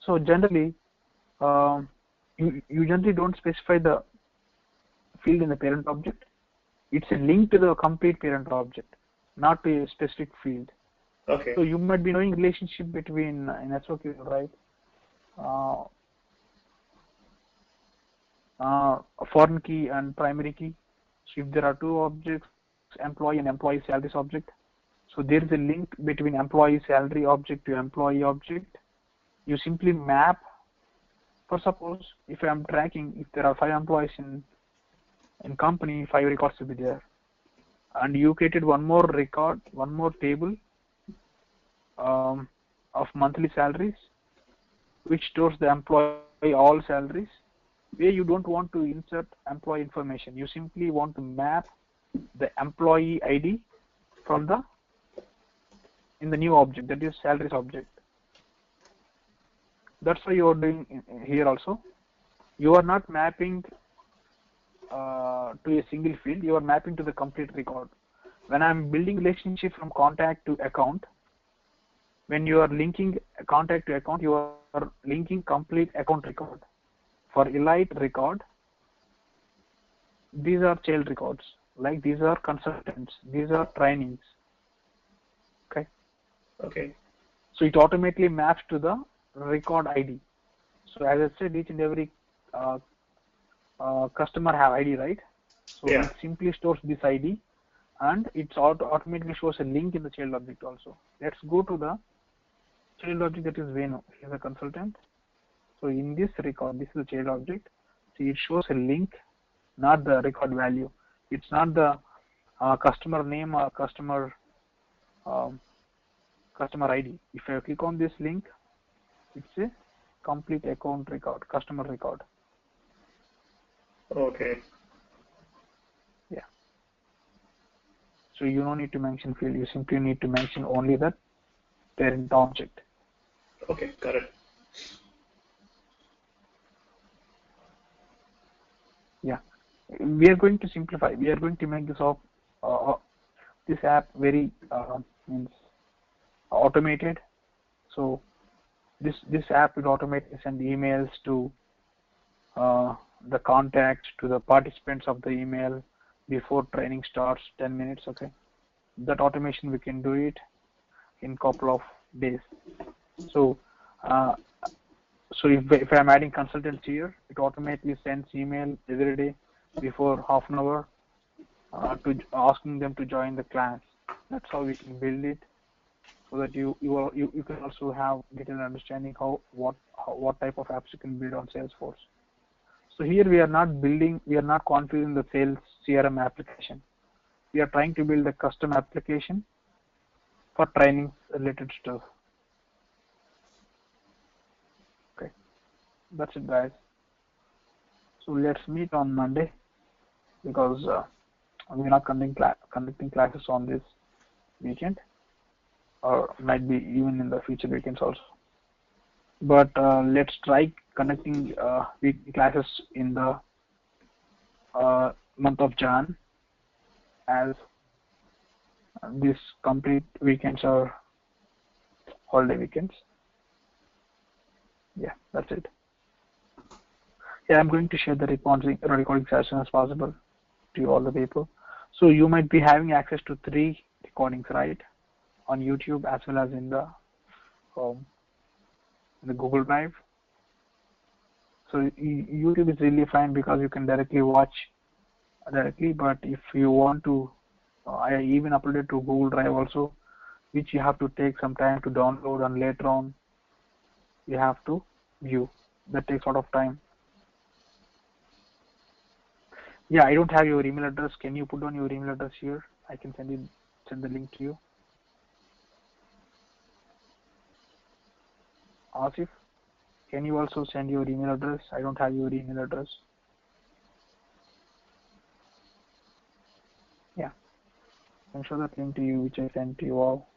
So generally, you generally don't specify the field in the parent object. It's a link to the complete parent object, not to a specific field. Okay. So you might be knowing relationship between in SOQ, right? A foreign key and primary key. So if there are two objects, employee and employee salaries object, so there is a link between employee salary object to employee object. You simply map. For suppose if I am tracking, if there are 5 employees in company, 5 records will be there, and you created one more record, one more table of monthly salaries, which stores the employee all salaries, where you don't want to insert employee information. You simply want to map the employee ID from in the new object, that is salaries object. That's why you are doing here also. You are not mapping to a single field, you are mapping to the complete record. When I'm building relationship from contact to account, when you are linking contact to account, you are linking complete account record. For elite record, these are child records, like these are consultants, these are trainings. Okay. So it automatically maps to the record ID. So as I said, each and every customer have ID, right? So Yeah. it simply stores this ID, and it automatically shows a link in the child object also. Let's go to the child object, that is Venu. He is a consultant. So in this record, this is the child object. So it shows a link, not the record value. It's not the customer name or customer ID. If I click on this link, it's a complete account record, customer record. Okay. Yeah. So you don't need to mention field. You simply need to mention only the parent object. Okay, got it. Yeah. We are going to simplify. We are going to make this app very means automated. So this app will automatically send emails to the contacts, to the participants of the email before training starts 10 minutes. Okay, that automation we can do it in couple of days. So if I'm adding consultants here, it automatically sends email every day before half an hour to asking them to join the class. That's how we can build it, so that you can also get an understanding what type of apps you can build on Salesforce. So here we are not configuring the sales CRM application. We are trying to build a custom application for training related stuff. Okay, that's it, guys. So let's meet on Monday, because we're not conducting classes on this weekend, or might be even in the future weekends also. But let's try conducting weekly classes in the month of Jan, as these complete weekends are holiday weekends. Yeah, that's it. Yeah, I'm going to share the recordings as soon as possible to all the people. So you might be having access to 3 recordings, right, on YouTube as well as in the Google Drive. So YouTube is really fine because you can directly watch directly, but if you want to, I even uploaded to Google Drive also, which you have to take some time to download, and later on you have to view. That takes a lot of time. Yeah, I don't have your email address. Can you put on your email address here? I can send the link to you. Asif, can you also send your email address? I don't have your email address. Yeah, I'll show that link to you, which I sent to you all.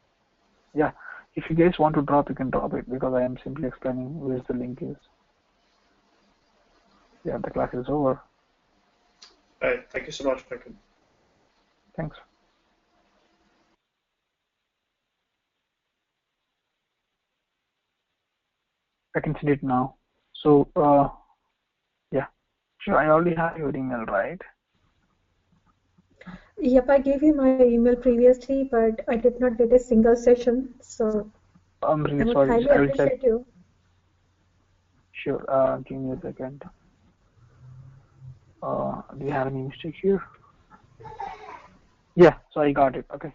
Yeah, if you guys want to drop, you can drop it, because I am simply explaining where the link is. Yeah, the class is over. All right. Thank you so much, Michael. Thanks. I can send it now. So, yeah, sure. I already have your email, right? Yep, I gave you my email previously, but I did not get a single session, so I'm I really would sorry. highly I will check. appreciate you. Sure. Give me a second. Do you have any mistake here? Yeah. So I got it. Okay.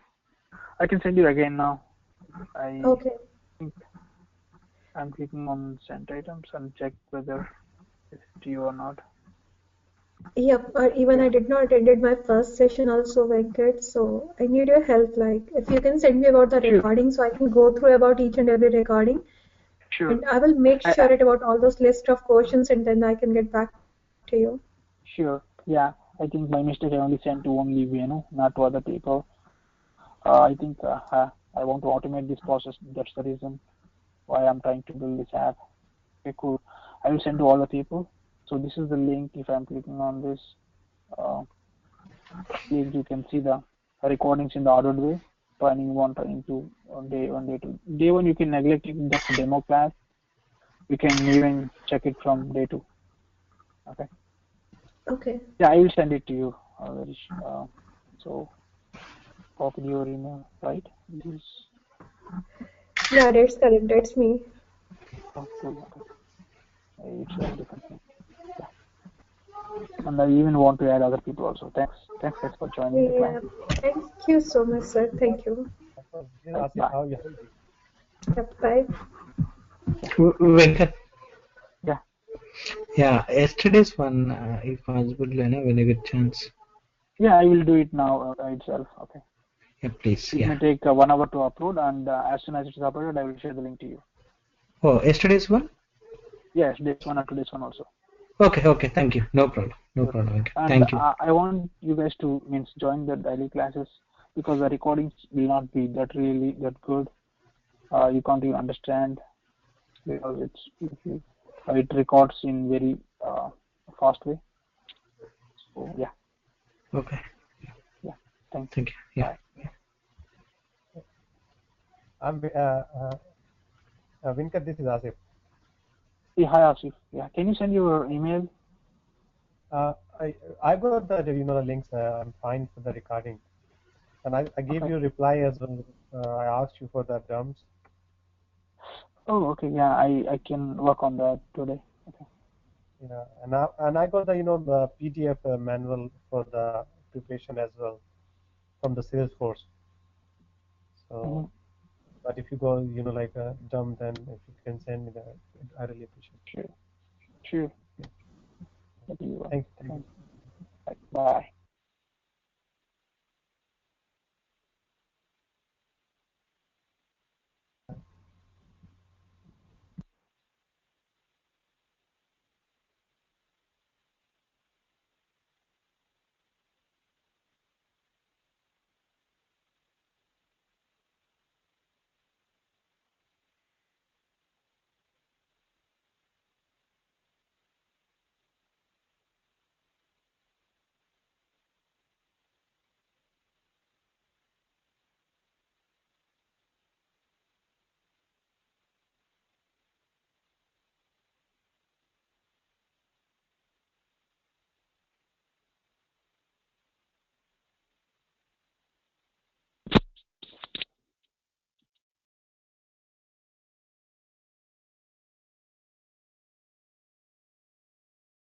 I can send you again now. I Okay. think I'm clicking on sent items and check whether it's to you or not. Yep, or even Yeah. I did not attended my first session also, Venkat, so I need your help. Like, if you can send me about the Sure. recording so I can go through about each and every recording, Sure. and I will make I, sure it about all those list of questions, and then I can get back to you. Sure. Yeah. I think by mistake I only sent to only Venu, not to other people. I think I want to automate this process. That's the reason why I'm trying to build this app. Okay, cool. I will send to all the people. So this is the link. If I'm clicking on this link, you can see the recordings in the ordered way. Training 1, training 2, on day 1, day 2. Day 1 you can neglect it, that's a demo class. You can even check it from day 2. Okay. Okay. Yeah, I will send it to you. So copy your email, right? This is Yeah, that's correct. That's me. oh cool. Okay. It's a different name. Yeah. And I even want to add other people also. Thanks guys for joining the class. Yeah. Thank you so much, sir. Thank you. This is Right, Asif. bye. How are you? Yep, bye. Venkat, Yeah. yeah, yesterday's one, if possible, when you get chance. Yeah, I will do it now itself. Okay. Yeah, please. It may Yeah. take 1 hour to upload, and as soon as it is uploaded, I will share the link to you. Oh, yesterday's one? Yes, this one and today's one also. Okay, okay. Thank you. No problem. No Sure. problem, Venkat. And Thank you. I want you guys to join the daily classes, because the recordings will not be that good. You can't even understand, because it records in very fast way. So yeah, Okay. yeah. Thanks. Thank you. Yeah. Bye. I'm Venkat. This is Asif. Hey, hi Asif. Yeah, can you send your email? I got the the links. I'm fine for the recording, and I gave Okay. you a reply as well. I asked you for the terms. Oh, okay. Yeah, I can work on that today. Okay. Yeah, and I got the the PDF manual for the preparation as well from the Salesforce. So, but if you go like a dump, then if you can send me that, I really appreciate it. Sure. Sure. That you Thank you. Bye.